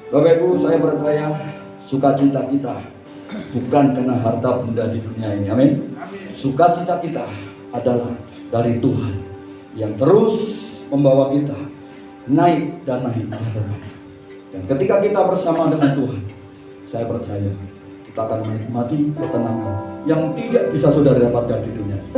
Bapak Ibu, saya percaya sukacita kita bukan karena harta benda di dunia ini. Amin. Sukacita kita adalah dari Tuhan yang terus membawa kita naik dan naik. Dan ketika kita bersama dengan Tuhan, saya percaya kita akan menikmati ketenangan yang tidak bisa saudara dapatkan di dunia ini.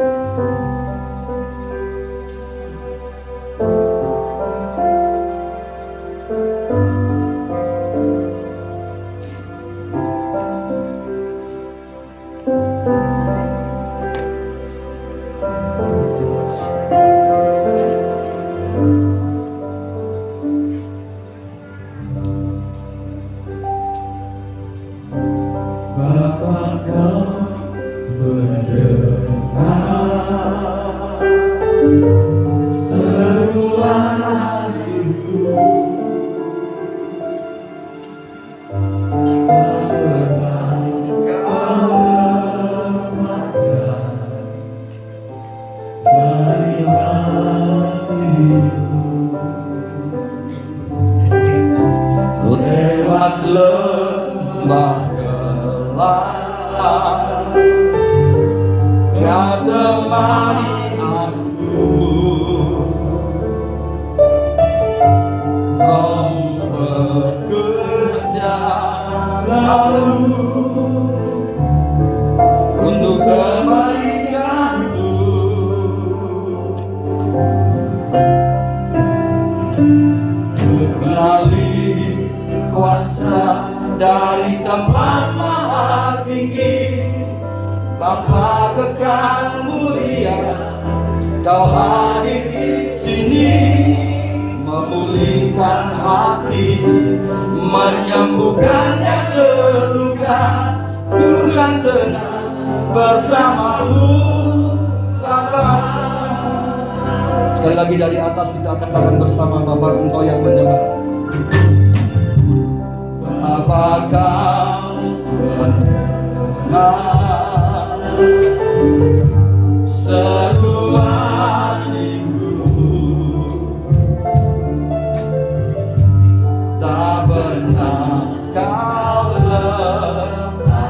Lewat lembah gelap, Kau temani aku. Rohmu bekerja selalu untuk kebaikanku. Mengalir kuasa dari tempat maha tinggi, Bapa kekal mulia, Kau hadir di sini, memulihkan hati, menyembuhkan yang terluka. Tuhan tenang bersamamu, Bapa. Sekali lagi dari atas kita katakan bersama, Bapa Engkau yang mendengar. Apakah mendengar seruan hatiku? Tak pernah Kau lepaskan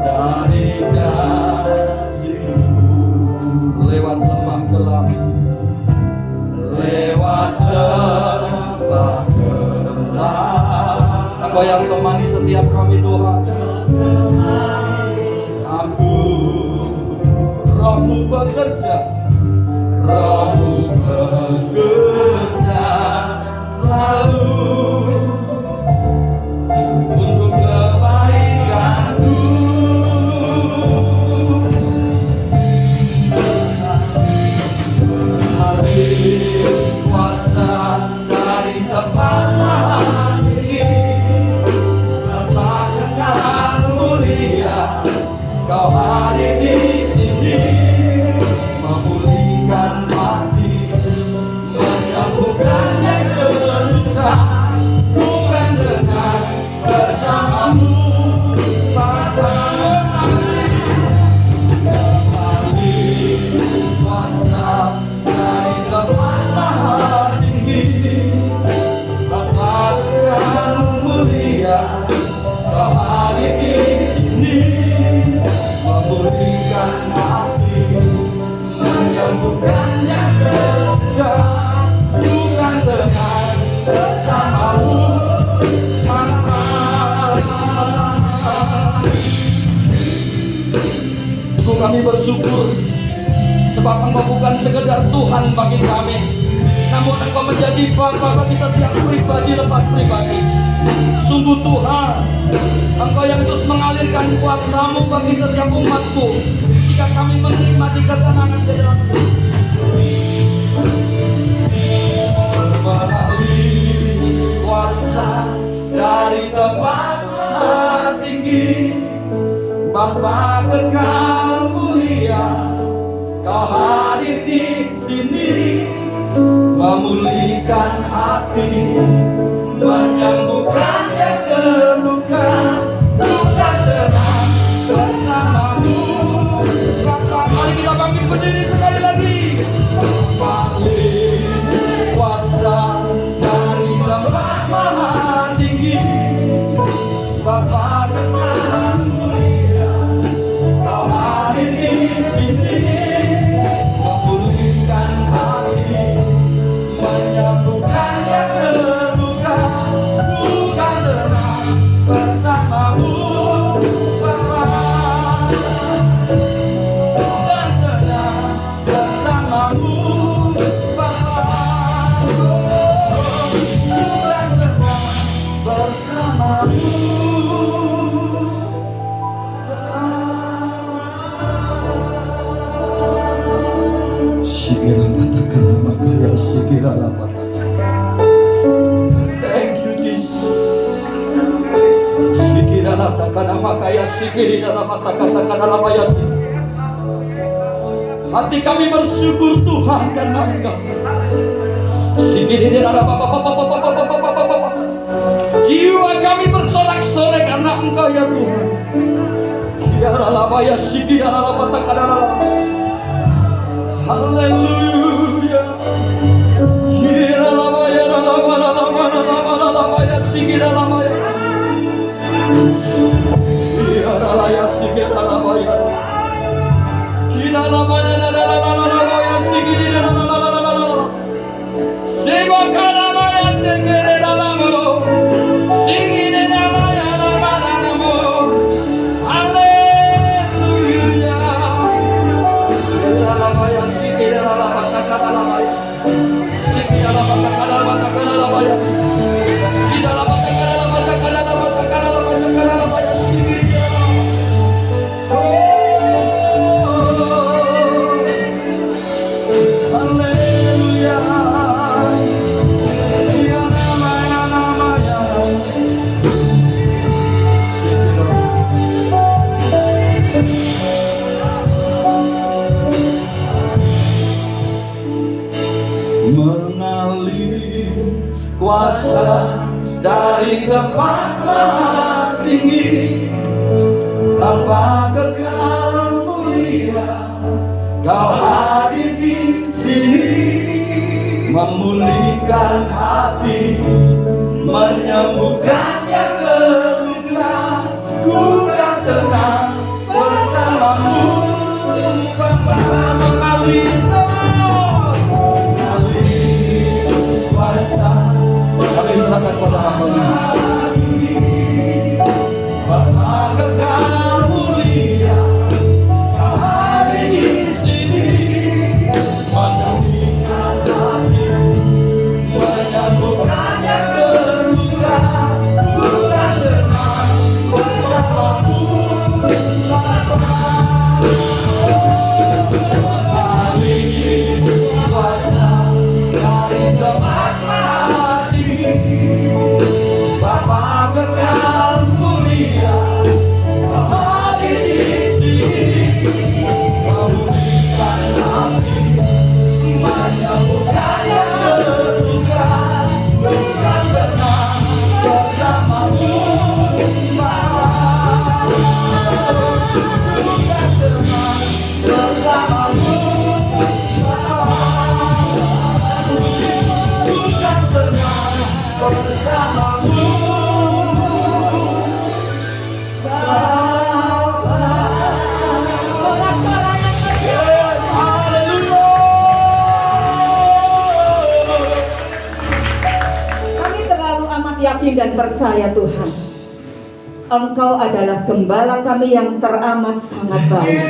dari kasih-Mu. Lewat lembah gelap, lewat lembah gelap, Engkau yang temani setiap kami Tuhan. Aku, Rohmu bekerja, Rohmu bekerja selalu untuk kebaikanku. Mengalir kuasa dari tempat maha tinggi, Bapa kekal mulia, Kau hadir di sini, memulihkan hati, menyembuhkan yang terluka. Tuhan dengan bersamamu, Bapa. Mengalir kuasa dari tempat maha tinggi, Bapa kekal mulia, Kau hadir di sini, memulihkan hati, menyembuhkan yang terluka. Tuhan dengan bersamamu, Bapa. Ibu, kami bersyukur sebab Engkau bukan sekedar Tuhan bagi kami, namun Engkau menjadi Bapa bagi setiap pribadi lepas pribadi. Sungguh Tuhan, Engkau yang terus mengalirkan kuasa-Mu bagi setiap umat-Mu, jika kami menikmati ketenangan di dalam hidup. Mengalir kuasa dari tempat maha tinggi, Bapa kekal mulia, Kau hadir di sini, memulihkan hati, menyembuhkan yang terluka. Tuhan tenang bersamamu, Bapa. Mari kita bangkit berdiri sekali lagi. Mengalir kuasa dari tempat Bapa dengan mulia, Kau hadir di sini, memulihkan hati, menyembuhkan yang terluka, bukan tenang bersamamu Bapa, bukan tenang bersamamu Bapa, bukan tenang bersamamu. Thank you Jesus. Hati kami bersyukur Tuhan karena Engkau. Jiwa kami bersorak-sorai karena Engkau ya Tuhan. Haleluya. Mengalir kuasa dari tempat maha tinggi, tanpa kekal mulia, Kau hadir di sini, memulihkan hati, menyembuhkan yang terluka, ku kan tenang bersamamu Bapa. Mengalir kami serahkan pada Bapa kekal mulia, Kau hadir di sini, memulihkan hati, menyembuhkan yang terluka, bukan tenang bersamamu Bapa. Mengalir kuasa dari tempat Bapa kekal mulia, Kau hadir di sini, memulihkan hati, menyembuhkan yang terluka, bukan tenang bersamamu Bapa, bukan tenang bersamamu Bapa, bukan tenang bersamamu Bapa. Yes, haleluya. Kami terlalu amat yakin dan percaya Tuhan, Engkau adalah gembala kami yang teramat sangat baik.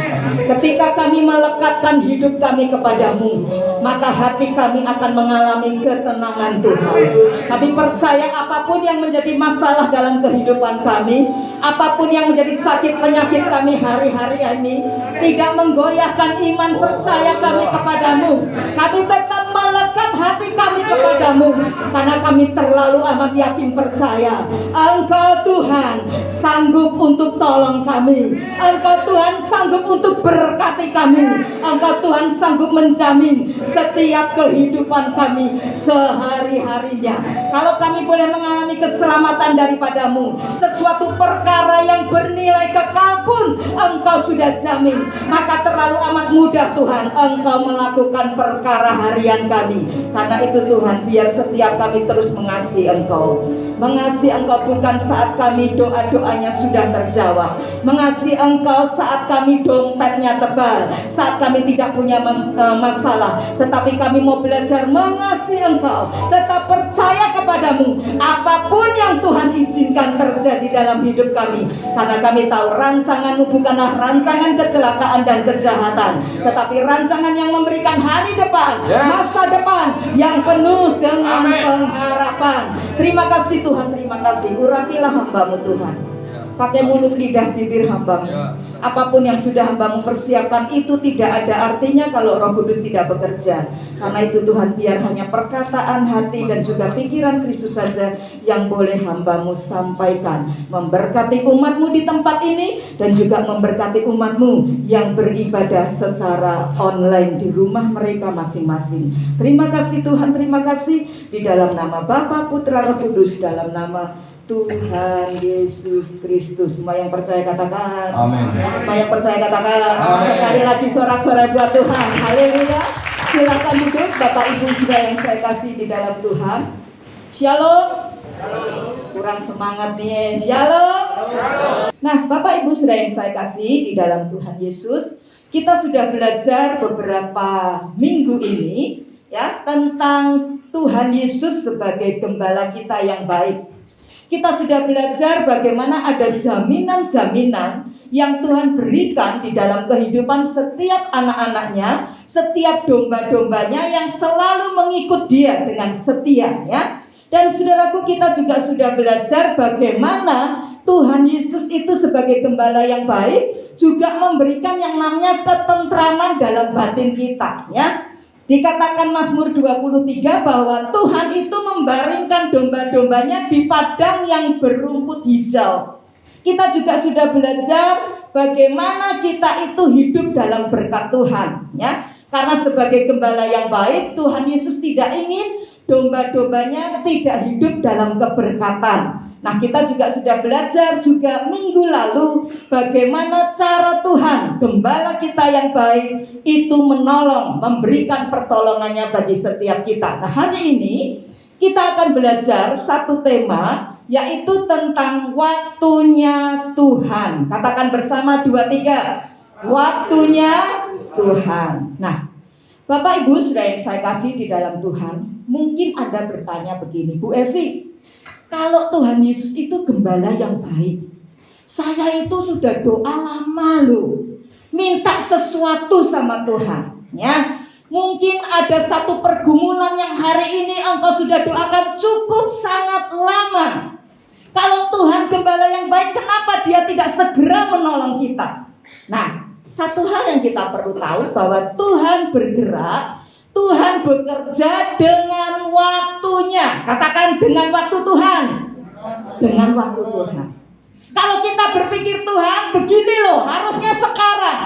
Ketika kami melekatkan hidup kami kepadamu, maka hati kami akan mengalami ketenangan Tuhan. Kami percaya apapun yang menjadi masalah dalam kehidupan kami, apapun yang menjadi sakit penyakit kami hari-hari ini, tidak menggoyahkan iman percaya kami kepadamu. Kami tetap melekat hati kami kepadamu, karena kami terlalu amat yakin percaya Engkau Tuhan sanggup untuk tolong kami, Engkau Tuhan sanggup untuk berkati kami, Engkau Tuhan sanggup menjamin setiap kehidupan kami sehari-harinya. Kalau kami boleh mengalami keselamatan daripadamu, sesuatu perkara yang bernilai kekal pun Engkau sudah jamin, maka terlalu amat mudah Tuhan Engkau melakukan perkara harian kami. Karena itu Tuhan, biar setiap kami terus mengasihi Engkau. Mengasihi Engkau bukan saat kami doa-doanya sudah terjawab. Mengasihi Engkau saat kami dompetnya tebal, saat kami tidak punya masalah. Tetapi kami mau belajar mengasihi Engkau, tetap percaya kepadamu apapun yang Tuhan izinkan terjadi dalam hidup kami. Karena kami tahu rancangan-Mu bukanlah rancangan kecelakaan dan kejahatan, tetapi rancangan yang memberikan hari depan, masa depan yang penuh dengan pengharapan. Terima kasih Tuhan, terima kasih. Urapilah hamba-Mu Tuhan. Pakai mulut, lidah, bibir hamba-Mu. Apapun yang sudah hamba-Mu persiapkan itu tidak ada artinya kalau Roh Kudus tidak bekerja. Karena itu Tuhan, biar hanya perkataan hati dan juga pikiran Kristus saja yang boleh hamba-Mu sampaikan. Memberkati umat-Mu di tempat ini dan juga memberkati umat-Mu yang beribadah secara online di rumah mereka masing-masing. Terima kasih Tuhan, terima kasih. Di dalam nama Bapa, Putra, Roh Kudus, dalam nama Tuhan Yesus Kristus. Semua yang percaya katakan amin. Semua yang percaya katakan amin. Sekali lagi sorak-sorai buat Tuhan. Haleluya. Silakan duduk Bapak Ibu Saudara yang saya kasih di dalam Tuhan. Shalom. Kurang semangat nih. Shalom. Nah Bapak Ibu Saudara yang saya kasih di dalam Tuhan Yesus, kita sudah belajar beberapa minggu ini ya tentang Tuhan Yesus sebagai gembala kita yang baik. Kita sudah belajar bagaimana ada jaminan-jaminan yang Tuhan berikan di dalam kehidupan setiap anak-anaknya, setiap domba-dombanya yang selalu mengikut Dia dengan setia ya. Dan saudaraku, kita juga sudah belajar bagaimana Tuhan Yesus itu sebagai gembala yang baik juga memberikan yang namanya ketentraman dalam batin kita ya. Dikatakan Mazmur 23 bahwa Tuhan itu membaringkan domba-dombanya di padang yang berumput hijau. Kita juga sudah belajar bagaimana kita itu hidup dalam berkat Tuhan ya. Karena sebagai gembala yang baik, Tuhan Yesus tidak ingin domba-dombanya tidak hidup dalam keberkatan. Nah, kita juga sudah belajar juga minggu lalu bagaimana cara Tuhan, gembala kita yang baik, itu menolong, memberikan pertolongannya bagi setiap kita. Nah, hari ini kita akan belajar satu tema, yaitu tentang waktunya Tuhan. Katakan bersama 2, 3. Waktunya Tuhan. Nah, Bapak Ibu Saudara yang saya kasih di dalam Tuhan, mungkin Anda bertanya begini, Bu Evi, kalau Tuhan Yesus itu gembala yang baik, saya itu sudah doa lama loh, minta sesuatu sama Tuhan ya. Mungkin ada satu pergumulan yang hari ini engkau sudah doakan cukup sangat lama. Kalau Tuhan gembala yang baik, kenapa Dia tidak segera menolong kita? Nah, satu hal yang kita perlu tahu bahwa Tuhan bergerak, Tuhan bekerja dengan waktunya. Katakan dengan waktu Tuhan. Dengan waktu Tuhan. Kalau kita berpikir Tuhan begini loh, harusnya sekarang.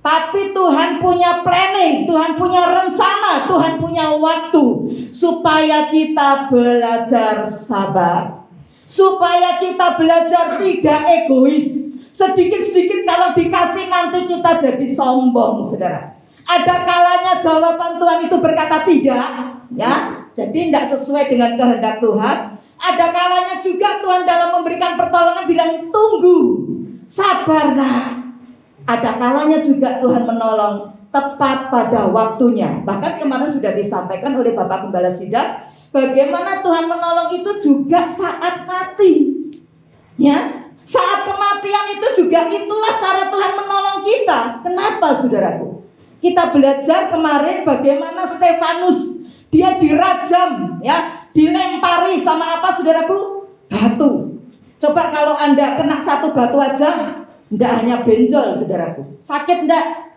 Tapi Tuhan punya planning, Tuhan punya rencana, Tuhan punya waktu. Supaya kita belajar sabar. Supaya kita belajar tidak egois. Sedikit-sedikit kalau dikasih nanti kita jadi sombong, saudara. Ada kalanya jawaban Tuhan itu berkata tidak, ya. Jadi tidak sesuai dengan kehendak Tuhan. Ada kalanya juga Tuhan dalam memberikan pertolongan bilang tunggu, sabar nak. Ada kalanya juga Tuhan menolong tepat pada waktunya. Bahkan kemarin sudah disampaikan oleh Bapak Gembala Sidak, bagaimana Tuhan menolong itu juga saat mati, ya. Saat kematian itu juga itulah cara Tuhan menolong kita. Kenapa saudaraku? Kita belajar kemarin bagaimana Stefanus, dia dirajam ya, dilempari sama apa saudaraku? Batu. Coba kalau Anda kena satu batu aja, tidak hanya benjol saudaraku. Sakit enggak?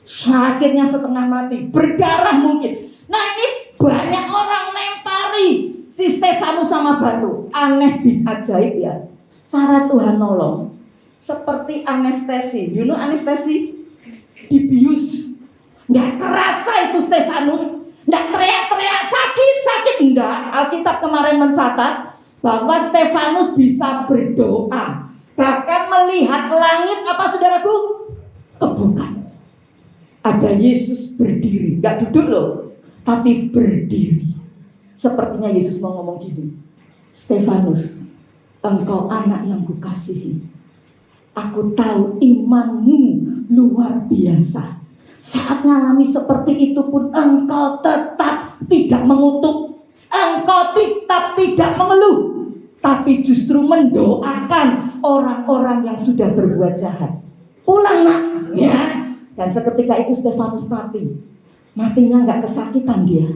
Sakitnya setengah mati, berdarah mungkin. Nah ini banyak orang lempari si Stefanus sama batu. Aneh bin ajaib ya. Cara Tuhan nolong seperti anestesi. You know anestesi? Dibius. Nggak terasa itu Stefanus, nggak teriak-teriak sakit, enggak. Alkitab kemarin mencatat bahwa Stefanus bisa berdoa, bahkan melihat langit apa saudaraku? Kebuka. Ada Yesus berdiri, nggak duduk loh, tapi berdiri. Sepertinya Yesus mau ngomong gini, Stefanus, engkau anak yang kukasihi. Aku tahu imanmu luar biasa. Saat mengalami seperti itu pun engkau tetap tidak mengutuk. Engkau tetap tidak mengeluh. Tapi justru mendoakan orang-orang yang sudah berbuat jahat. Pulang nak, ya. Dan seketika itu Stefanus mati. Matinya nggak kesakitan dia,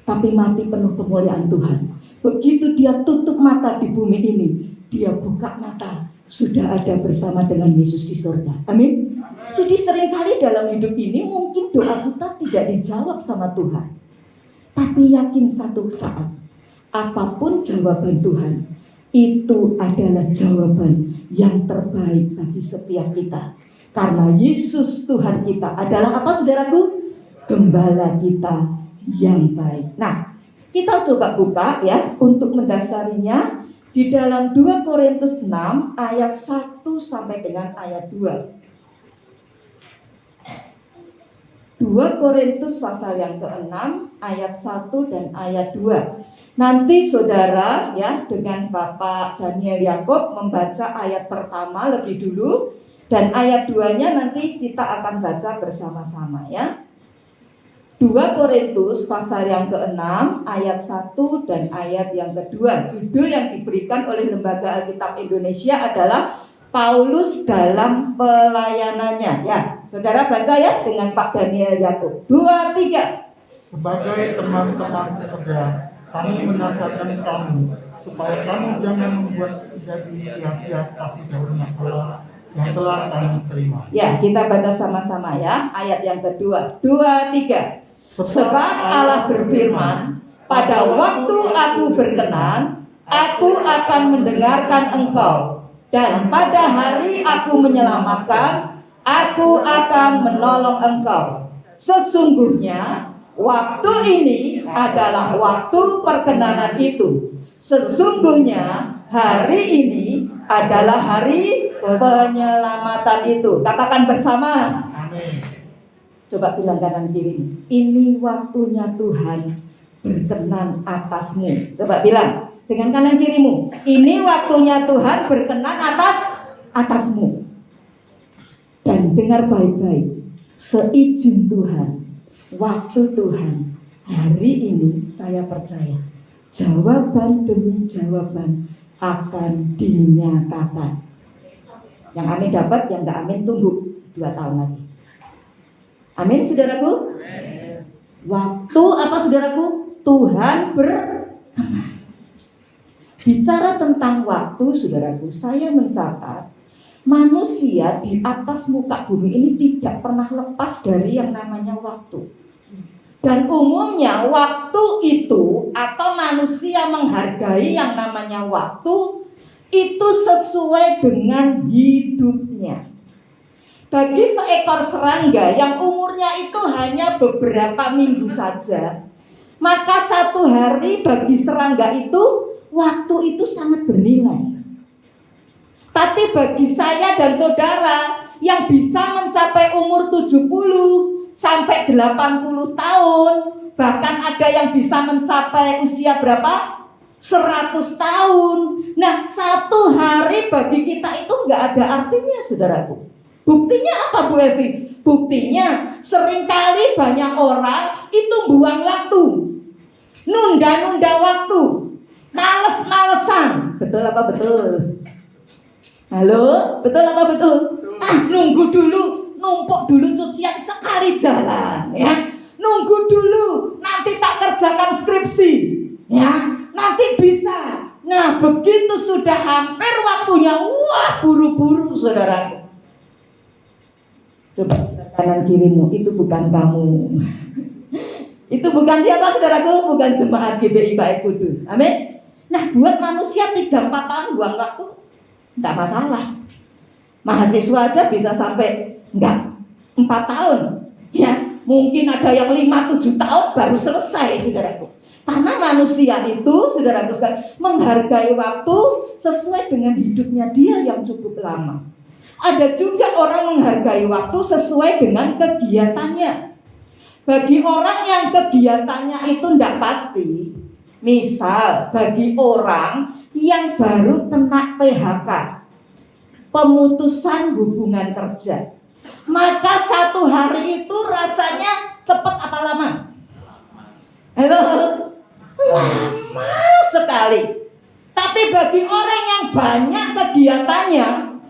tapi mati penuh kemuliaan Tuhan. Begitu dia tutup mata di bumi ini, dia buka mata, sudah ada bersama dengan Yesus di surga. Amin. Jadi seringkali dalam hidup ini mungkin doa kita tidak dijawab sama Tuhan. Tapi yakin satu saat, apapun jawaban Tuhan, itu adalah jawaban yang terbaik bagi setiap kita. Karena Yesus Tuhan kita adalah apa saudaraku? Gembala kita yang baik. Nah, kita coba buka ya untuk mendasarinya di dalam 2 Korintus 6 ayat 1 sampai dengan ayat 2. 2 Korintus pasal yang ke-6 ayat 1 dan ayat 2. Nanti saudara ya dengan Bapak Daniel Yakob membaca ayat pertama lebih dulu, dan ayat 2-nya nanti kita akan baca bersama-sama ya. 2 Korintus pasal yang ke-6 ayat 1 dan ayat yang kedua. Judul yang diberikan oleh Lembaga Alkitab Indonesia adalah Paulus dalam pelayanannya. Ya, saudara baca ya dengan Pak Daniel Yakob. 2, 3. Sebagai teman-teman sekerja, kami menasihatkan kamu supaya kamu jangan membuat jadi sia-sia kasih karunia Allah yang telah kamu terima. Ya, kita baca sama-sama ya. Ayat yang kedua. 2, 3. Sebab Allah berfirman, pada waktu aku berkenan, aku akan mendengarkan engkau, dan pada hari aku menyelamatkan, aku akan menolong engkau. Sesungguhnya waktu ini adalah waktu perkenanan itu. Sesungguhnya hari ini adalah hari penyelamatan itu. Katakan bersama. Amin. Coba bilang kanan kiri. Ini waktunya Tuhan berkenan atasmu. Coba bilang dengan kanan kirimu. Ini waktunya Tuhan berkenan atasmu. Dan dengar baik-baik. Seizin Tuhan, waktu Tuhan, hari ini saya percaya jawaban demi jawaban akan dinyatakan. Yang amin dapat, yang gak amin tunggu 2 tahun lagi. Amin saudaraku. Waktu apa saudaraku? Tuhan berkenan. Bicara tentang waktu saudaraku, saya mencatat manusia di atas muka bumi ini tidak pernah lepas dari yang namanya waktu. Dan umumnya waktu itu atau manusia menghargai yang namanya waktu itu sesuai dengan hidupnya. Bagi seekor serangga yang umurnya itu hanya beberapa minggu saja, maka 1 hari bagi serangga itu waktu itu sangat bernilai. Tapi bagi saya dan saudara yang bisa mencapai umur 70 sampai 80 tahun, bahkan ada yang bisa mencapai usia berapa? 100 tahun. Nah, 1 hari bagi kita itu nggak ada artinya saudaraku. Buktinya apa Bu Evi? Buktinya seringkali banyak orang itu buang waktu, nunda-nunda waktu, males-malesan. Betul apa betul? Halo, betul apa betul? Nunggu dulu, numpuk dulu cucian sekali jalan ya. Nunggu dulu, nanti tak kerjakan skripsi ya, nanti bisa. Nah, begitu sudah hampir waktunya, wah buru-buru saudaraku. Coba kanan kirimu, itu bukan kamu. Itu bukan siapa saudaraku? Bukan jemaat GBI Baik Kudus. Amin. Nah, buat manusia 3-4 tahun buang waktu enggak masalah. Mahasiswa aja bisa sampai 4 tahun ya. Mungkin ada yang 5-7 tahun baru selesai saudaraku. Karena manusia itu saudaraku menghargai waktu sesuai dengan hidupnya dia yang cukup lama. Ada juga orang menghargai waktu sesuai dengan kegiatannya. Bagi orang yang kegiatannya itu tidak pasti, misal bagi orang yang baru kena PHK, pemutusan hubungan kerja, maka 1 hari itu rasanya cepat apa lama? Halo? Lama sekali. Tapi bagi orang yang banyak kegiatannya,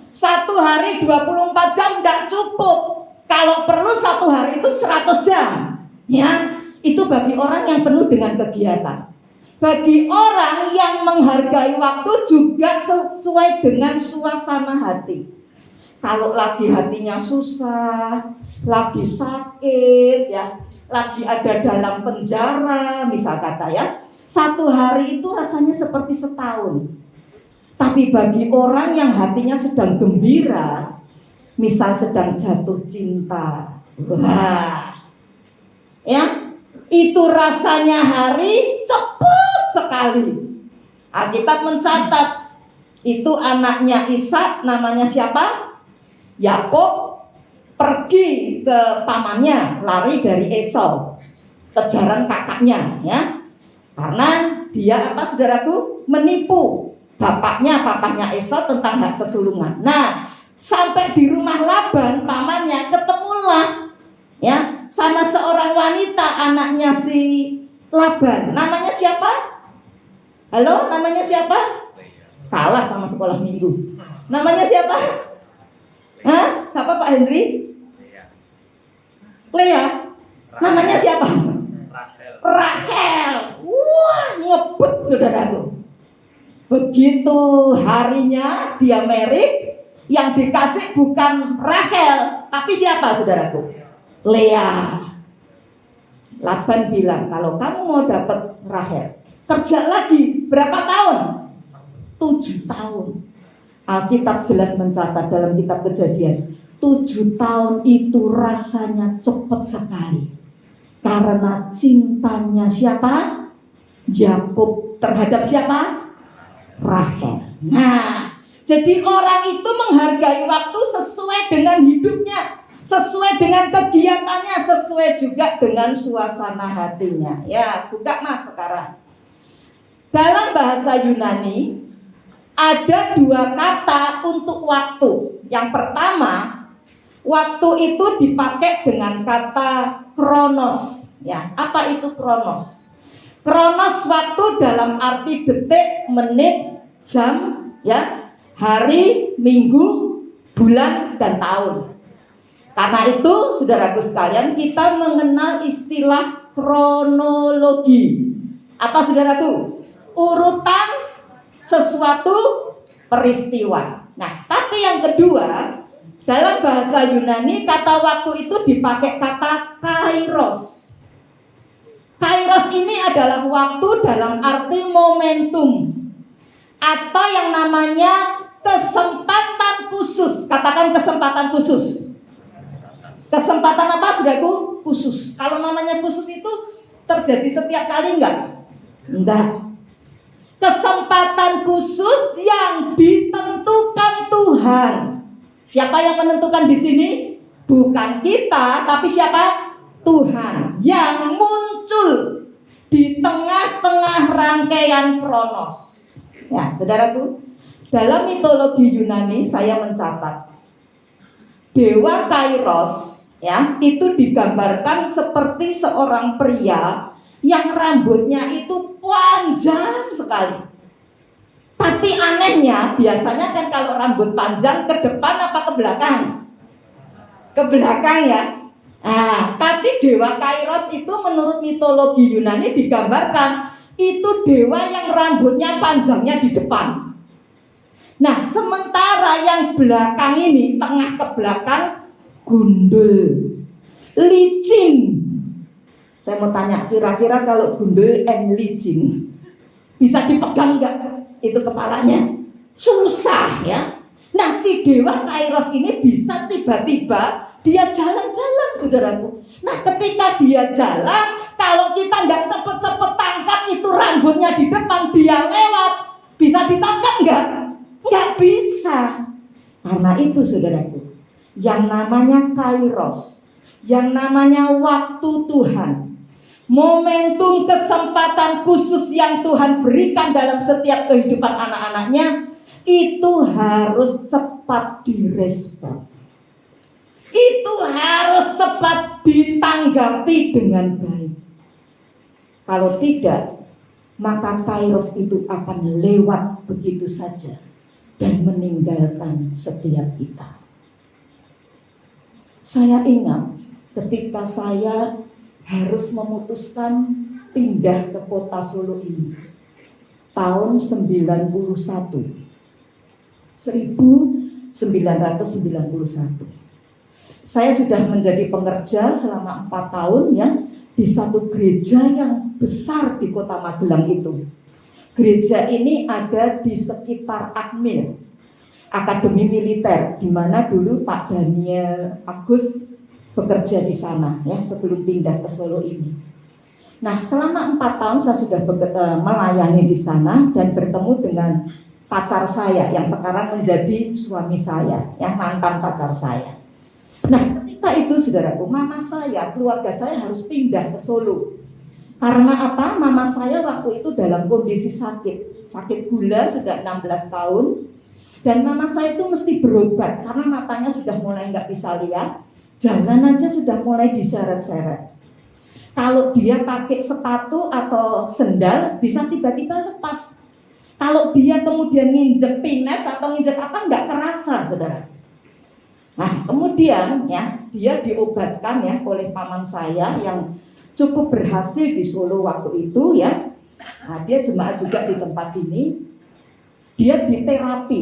1 hari 24 jam tidak cukup. Kalau perlu 1 hari itu 100 jam. Ya, itu bagi orang yang penuh dengan kegiatan. Bagi orang yang menghargai waktu juga sesuai dengan suasana hati. Kalau lagi hatinya susah, lagi sakit, ya, lagi ada dalam penjara, misal kata ya, 1 hari itu rasanya seperti setahun. Tapi bagi orang yang hatinya sedang gembira, misal sedang jatuh cinta, wah, ya, itu rasanya hari cepat sekali. Alkitab mencatat itu anaknya Ishak, namanya siapa? Yakub, pergi ke pamannya, lari dari Esau, kejaran kakaknya, ya, karena dia apa, saudaraku, menipu papahnya Esau tentang hak kesulungan. Nah, sampai di rumah Laban, pamannya, ketemulah ya sama seorang wanita, anaknya si Laban. Namanya siapa? Halo, namanya siapa? Kalah sama sekolah minggu. Namanya siapa? Hah? Siapa Pak Hendri? Lea. Namanya siapa? Rahel. Wah, ngebut saudaraku. Begitu harinya dia married, yang dikasih bukan Rahel, tapi siapa saudaraku? Lea. Laban bilang, kalau kamu mau dapat Rahel, kerja lagi berapa tahun? 7 tahun. Alkitab jelas mencatat dalam kitab Kejadian, 7 tahun itu rasanya cepat sekali. Karena cintanya siapa? Yakub terhadap siapa? Rahel. Nah, jadi orang itu menghargai waktu sesuai dengan hidupnya, sesuai dengan kegiatannya, sesuai juga dengan suasana hatinya. Ya, buka Mas sekarang. Dalam bahasa Yunani ada 2 kata untuk waktu. Yang pertama, waktu itu dipakai dengan kata kronos. Ya, apa itu kronos? Kronos waktu dalam arti detik, menit, jam, ya, hari, minggu, bulan, dan tahun. Karena itu, saudaraku sekalian, kita mengenal istilah kronologi. Apa saudaraku? Urutan sesuatu peristiwa. Nah, tapi yang kedua, dalam bahasa Yunani kata waktu itu dipakai kata kairos. Kairos ini adalah waktu dalam arti momentum, atau yang namanya kesempatan khusus. Katakan kesempatan khusus. Kesempatan apa saudaraku? Khusus. Kalau namanya khusus itu terjadi setiap kali enggak? Enggak. Kesempatan khusus yang ditentukan Tuhan. Siapa yang menentukan di sini? Bukan kita, tapi siapa? Tuhan yang muncul di tengah-tengah rangkaian kronos. Ya, saudaraku, dalam mitologi Yunani saya mencatat dewa Kairos, ya, itu digambarkan seperti seorang pria yang rambutnya itu panjang sekali. Tapi anehnya, biasanya kan kalau rambut panjang ke depan apa ke belakang? Ke belakang ya. Nah, tapi dewa Kairos itu menurut mitologi Yunani digambarkan itu dewa yang rambutnya panjangnya di depan. Nah, sementara yang belakang ini, tengah ke belakang, gundul, licin. Saya mau tanya, kira-kira kalau gundul and licin, bisa dipegang nggak itu kepalanya? Susah ya. Nah, si dewa Kairos ini bisa tiba-tiba dia jalan-jalan, saudaraku. Nah, ketika dia jalan, kalau kita nggak cepet-cepet tangkap itu rambutnya di depan, dia lewat, bisa ditangkap nggak? Nggak bisa. Karena itu, saudaraku, yang namanya Kairos, yang namanya waktu Tuhan. Momentum kesempatan khusus yang Tuhan berikan dalam setiap kehidupan anak-anaknya itu harus cepat direspon. Itu harus cepat ditanggapi dengan baik. Kalau tidak, maka kairos itu akan lewat begitu saja dan meninggalkan setiap kita. Saya ingat ketika saya harus memutuskan pindah ke kota Solo ini tahun 1991. Saya sudah menjadi pengerja selama 4 tahun ya di satu gereja yang besar di kota Magelang itu. Gereja ini ada di sekitar Akmil, Akademi Militer, di mana dulu Pak Daniel Agus bekerja di sana ya sebelum pindah ke Solo ini. Nah, selama 4 tahun saya sudah melayani di sana dan bertemu dengan pacar saya yang sekarang menjadi suami saya, yang mantan pacar saya. Nah, ketika itu saudaraku, mama saya, keluarga saya harus pindah ke Solo. Karena apa? Mama saya waktu itu dalam kondisi sakit gula sudah 16 tahun. Dan mama saya itu mesti berobat karena matanya sudah mulai nggak bisa lihat. Jalan aja sudah mulai diseret-seret. Kalau dia pakai sepatu atau sendal bisa tiba-tiba lepas. Kalau dia kemudian nginjek pines atau nginjek apa nggak kerasa, saudara. Nah, kemudian ya dia diobatkan ya oleh paman saya yang cukup berhasil di Solo waktu itu ya. Nah, dia jemaat juga di tempat ini. Dia diterapi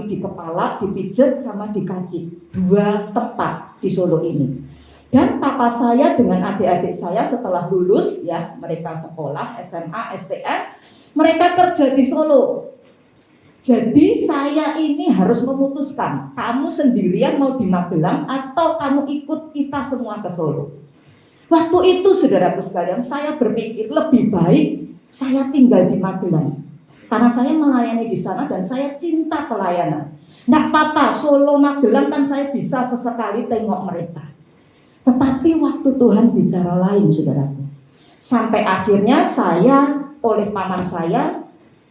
di kepala, dipijat sama di kaki. 2 tempat di Solo ini. Dan papa saya dengan adik-adik saya setelah lulus ya, mereka sekolah SMA, STM, mereka kerja di Solo. Jadi saya ini harus memutuskan, kamu sendirian mau di Magelang atau kamu ikut kita semua ke Solo. Waktu itu saudaraku sekalian, saya berpikir lebih baik saya tinggal di Magelang. Karena saya melayani di sana dan saya cinta pelayanan. Nggak apa-apa, Solo Magelang kan saya bisa sesekali tengok mereka. Tetapi waktu Tuhan bicara lain, saudaraku. Sampai akhirnya saya oleh paman saya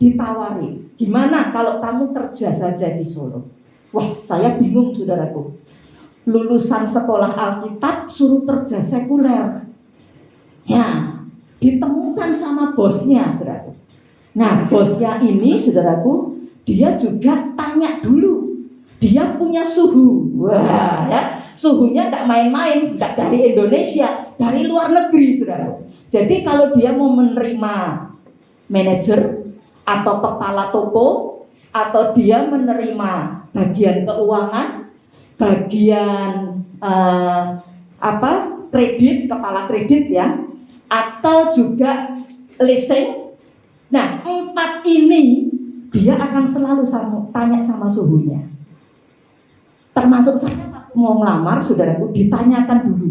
ditawari, gimana kalau kamu kerja saja di Solo? Wah, saya bingung, saudaraku. Lulusan sekolah Alkitab suruh kerja sekuler. Ya, ditemukan sama bosnya, saudaraku. Nah, bosnya ini, saudaraku, dia juga tanya dulu. Dia punya suhu. Wah, ya. Suhunya tidak main-main, tidak dari Indonesia, dari luar negeri, saudaraku. Jadi kalau dia mau menerima manajer atau kepala toko, atau dia menerima bagian keuangan, bagian kredit, kepala kredit ya, atau juga leasing. Nah, 4 ini dia akan selalu tanya sama suhunya. Termasuk saya mau ngelamar, saudaraku, ditanyakan dulu,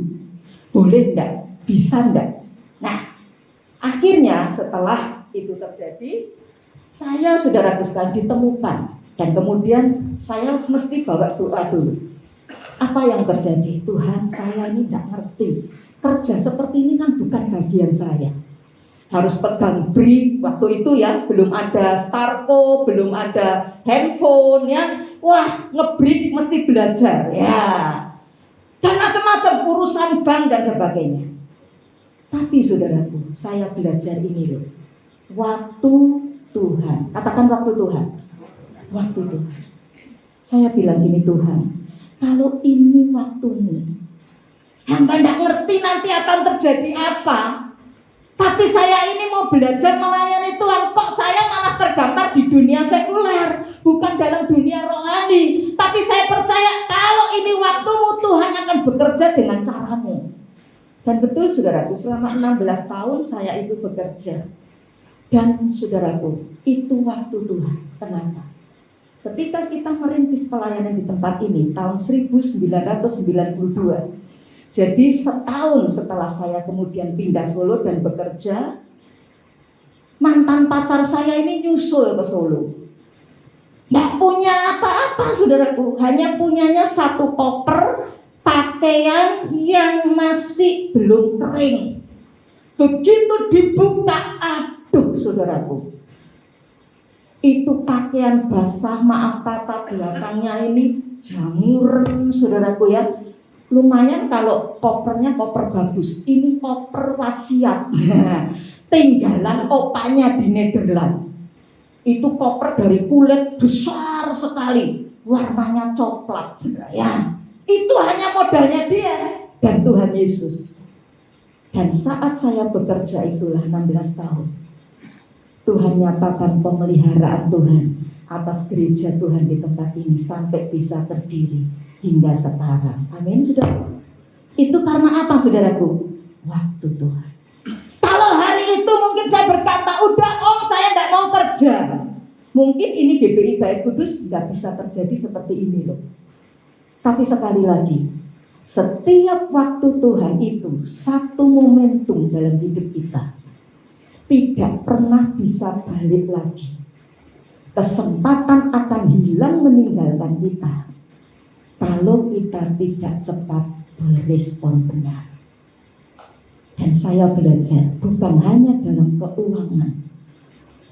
boleh enggak, bisa enggak. Nah, akhirnya setelah itu terjadi, saya, saudaraku sekalian, ditemukan. Dan kemudian saya mesti bawa doa dulu. Apa yang terjadi? Tuhan, saya ini enggak ngerti. Kerja seperti ini kan bukan bagian saya. Harus pegang brief waktu itu ya, belum ada Starco, belum ada handphone ya. Wah, ngebrief mesti belajar ya. Dan macam-macam urusan bank dan sebagainya. Tapi saudaraku, saya belajar ini loh. Waktu Tuhan, katakan waktu Tuhan. Waktu Tuhan. Saya bilang gini, Tuhan, kalau ini waktumu, hamba tidak ngerti nanti akan terjadi apa. Tapi saya ini mau belajar melayani Tuhan, kok saya malah terdampar di dunia sekuler, bukan dalam dunia rohani. Tapi saya percaya kalau ini waktumu, Tuhan akan bekerja dengan caramu. Dan betul saudaraku, selama 16 tahun saya itu bekerja. Dan saudaraku, itu waktu Tuhan. Kenapa? Ketika kita merintis pelayanan di tempat ini tahun 1992, jadi setahun setelah saya kemudian pindah Solo dan bekerja, mantan pacar saya ini nyusul ke Solo. Nggak punya apa-apa saudaraku, hanya punyanya 1 koper pakaian yang masih belum kering. Begitu dibuka, aduh saudaraku, itu pakaian basah, maaf kata belakangnya ini jamur saudaraku ya. Lumayan kalau kopernya koper bagus, ini koper wasiat. Tinggalan opanya di Nederland. Itu koper dari kulit besar sekali, warnanya coklat ya. Itu hanya modalnya dia dan Tuhan Yesus. Dan saat saya bekerja itulah 16 tahun, Tuhan nyatakan pemeliharaan Tuhan atas gereja Tuhan di tempat ini sampai bisa berdiri hingga sekarang. Amin, saudara. Itu karena apa, saudaraku? Waktu Tuhan. Kalau hari itu mungkin saya berkata, udah om, saya tidak mau kerja. Mungkin ini GBI Bait Kudus nggak bisa terjadi seperti ini loh. Tapi sekali lagi, setiap waktu Tuhan itu satu momentum dalam hidup kita. Tidak pernah bisa balik lagi. Kesempatan akan hilang meninggalkan kita kalau kita tidak cepat berespon benar. Dan saya belajar bukan hanya dalam keuangan,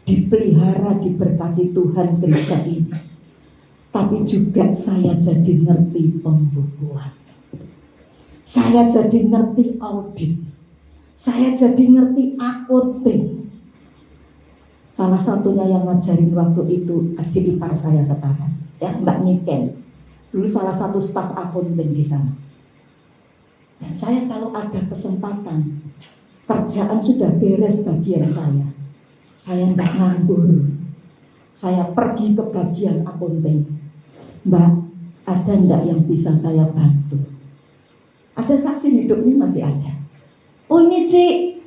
dipelihara, diberkati Tuhan gereja ini, tapi juga saya jadi ngerti pembukuan. Saya jadi ngerti audit. Saya jadi ngerti accounting. Salah satunya yang ngajarin waktu itu adik ipar saya sekarang, ya Mbak Niken. Dulu salah satu staf accounting di sana. Dan saya kalau ada kesempatan, kerjaan sudah beres bagian saya tidak nganggur. Saya pergi ke bagian accounting. Mbak, ada enggak yang bisa saya bantu? Ada saksi hidupnya masih ada. Oh ini Cik,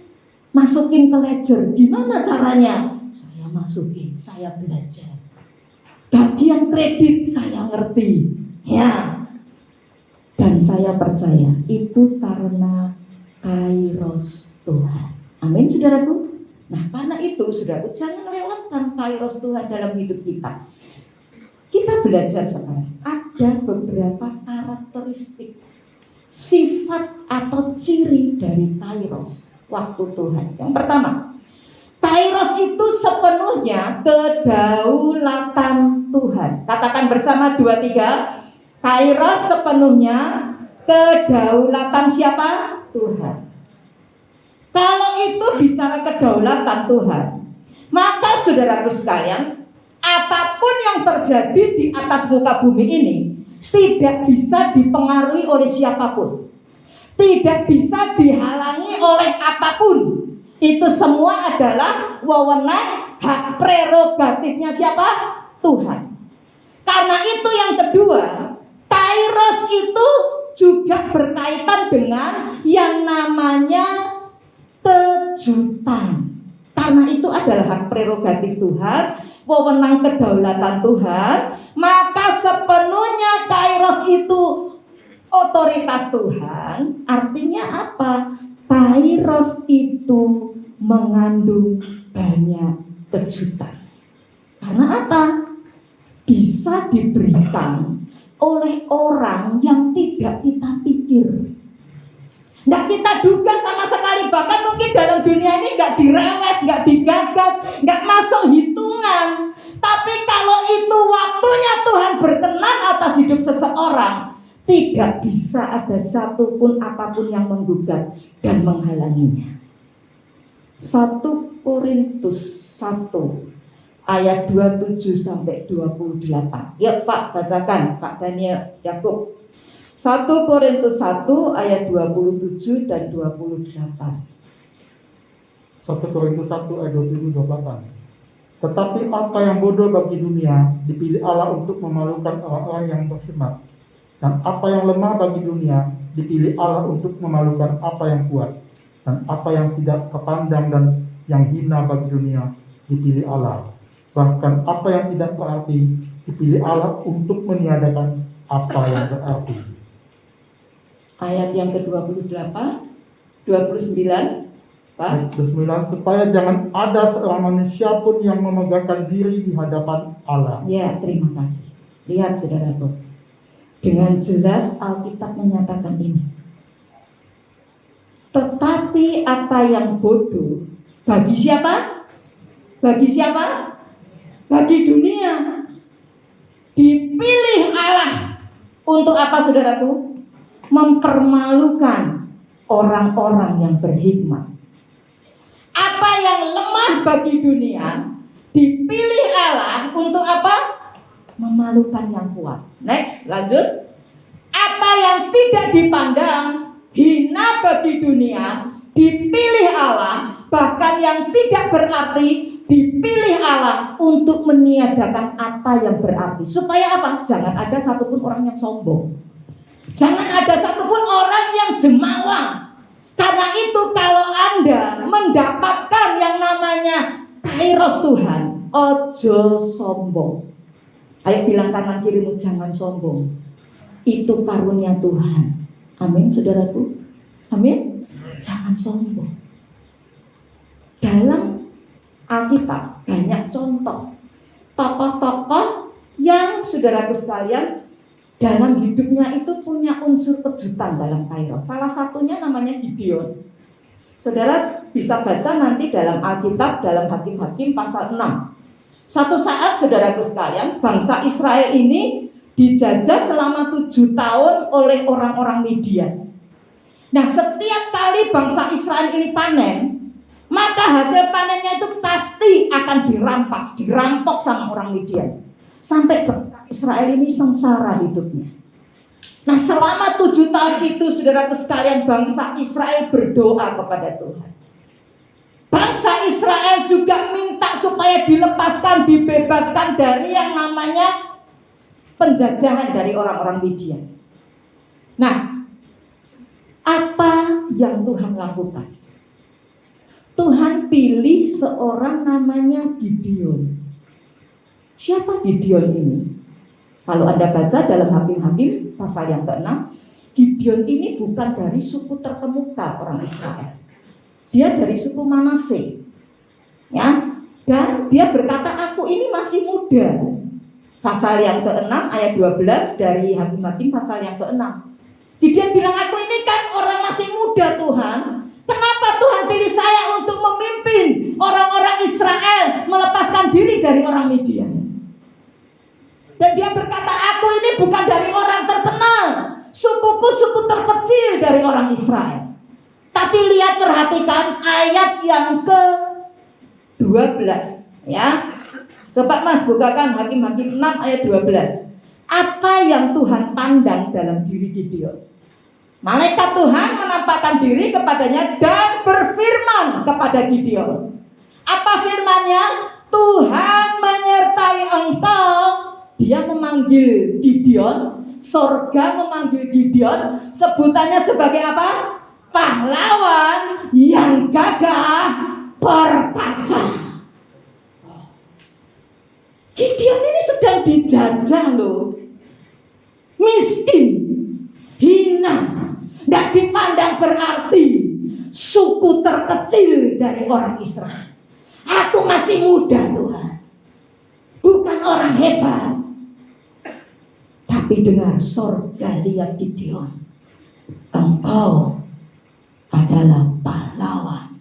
masukin ke ledger, gimana caranya? Saya masukin, saya belajar. Bagian kredit saya ngerti, ya. Dan saya percaya itu karena kairos Tuhan. Amin, saudaraku. Nah, karena itu, saudaraku, jangan lewatkan kairos Tuhan dalam hidup kita. Kita belajar sekarang, ada beberapa karakteristik, sifat atau ciri dari kairos waktu Tuhan. Yang pertama, kairos itu sepenuhnya kedaulatan Tuhan. Katakan bersama 2-3. Kairos sepenuhnya kedaulatan siapa? Tuhan. Kalau itu bicara kedaulatan Tuhan, maka saudaraku sekalian, apapun yang terjadi di atas muka bumi ini tidak bisa dipengaruhi oleh siapapun, tidak bisa dihalangi oleh apapun. Itu semua adalah wewenang, hak prerogatifnya siapa? Tuhan. Karena itu yang kedua, kairos itu juga berkaitan dengan yang namanya kejutan. Karena itu adalah hak prerogatif Tuhan, wewenang kedaulatan Tuhan, maka sepenuhnya kairos itu otoritas Tuhan. Artinya apa? Kairos itu mengandung banyak kejutan. Karena apa? Bisa diberikan oleh orang yang tidak kita pikir, nggak kita duga sama sekali. Bahkan mungkin dalam dunia ini nggak direwes, nggak digagas, nggak masuk hitungan. Tapi kalau itu waktunya Tuhan berkenan atas hidup seseorang, tidak bisa ada satupun apapun yang menggugat dan menghalanginya. 1 Korintus 1 ayat 27-28. Yuk Pak, bacakan Pak Daniel Yakub. 1 Korintus 1 ayat 27 dan 28. 1 Korintus 1 ayat 27-28. Tetapi apa yang bodoh bagi dunia dipilih Allah untuk memalukan orang-orang yang berhikmat, dan apa yang lemah bagi dunia dipilih Allah untuk memalukan apa yang kuat, dan apa yang tidak kepandang dan yang hina bagi dunia dipilih Allah. Bahkan apa yang tidak berarti dipilih Allah untuk meniadakan apa yang berarti. Ayat yang ke-28, 29, Pak. 29, supaya jangan ada seorang manusia pun yang memegahkan diri di hadapan Allah. Ya, terima kasih. Lihat saudaraku, Dengan jelas Alkitab menyatakan ini. Tetapi apa yang bodoh bagi siapa? Bagi siapa? Bagi dunia. Dipilih Allah untuk apa, saudaraku? Mempermalukan orang-orang yang berhikmat. Apa yang lemah bagi dunia dipilih Allah untuk apa? Memalukan yang kuat. Next, lanjut. Apa yang tidak dipandang hina bagi dunia dipilih Allah, bahkan yang tidak berarti dipilih Allah untuk meniadakan apa yang berarti. Supaya apa? Jangan ada satupun orang yang sombong. Jangan ada satupun orang yang jemawa. Karena itu kalau Anda mendapatkan yang namanya kairos Tuhan, ojo sombong. Ayo bilang kanan kirimu, jangan sombong. Itu karunia Tuhan. Amin, saudaraku. Amin. Jangan sombong. Dalam Alkitab banyak contoh tokoh-tokoh yang, saudaraku sekalian, dalam hidupnya itu punya unsur kejutan dalam kairos. Salah satunya namanya Gideon. Saudara bisa baca nanti dalam Alkitab, dalam Hakim-Hakim pasal 6. Satu saat, saudaraku sekalian, bangsa Israel ini dijajah selama 7 tahun oleh orang-orang Midian. Nah, setiap kali bangsa Israel ini panen, maka hasil panennya itu pasti akan dirampas, dirampok sama orang Midian. Sampai bangsa Israel ini sengsara hidupnya. Nah, selama 7 tahun itu, saudaraku sekalian, bangsa Israel berdoa kepada Tuhan. Bangsa Israel juga minta supaya dilepaskan, dibebaskan dari yang namanya penjajahan dari orang-orang Midian. Nah, apa yang Tuhan lakukan? Tuhan pilih seorang namanya Gideon. Siapa Gideon ini? Kalau Anda baca dalam Hakim-Hakim pasal yang ke-6, Gideon ini bukan dari suku terkemuka orang Israel. Dia dari suku Manase. Ya, dan dia berkata, aku ini masih muda. Pasal yang ke-6 ayat 12 dari Hakim-Hakim pasal yang ke-6. Dia bilang, aku ini kan orang masih muda Tuhan. Kenapa Tuhan pilih saya untuk memimpin orang-orang Israel melepaskan diri dari orang Midian? Dan dia berkata, aku ini bukan dari orang terkenal, sukuku suku terkecil dari orang Israel. Tapi lihat, perhatikan ayat yang ke-12 ya. Coba Mas bukakan Hakim-Hakim 6 ayat 12. Apa yang Tuhan pandang dalam diri Gideon? Malaikat Tuhan menampakkan diri kepadanya dan berfirman kepada Gideon. Apa firman-Nya? Tuhan menyertai engkau. Dia memanggil Gideon, sorga memanggil Gideon, sebutannya sebagai apa? Pahlawan yang gagah perkasa. Gideon ini sedang dijajah loh, miskin, hina, tidak dipandang berarti, suku terkecil dari orang Israel. Aku masih muda Tuhan, bukan orang hebat. Tapi dengar, sorga lihat Gideon, engkau adalah pahlawan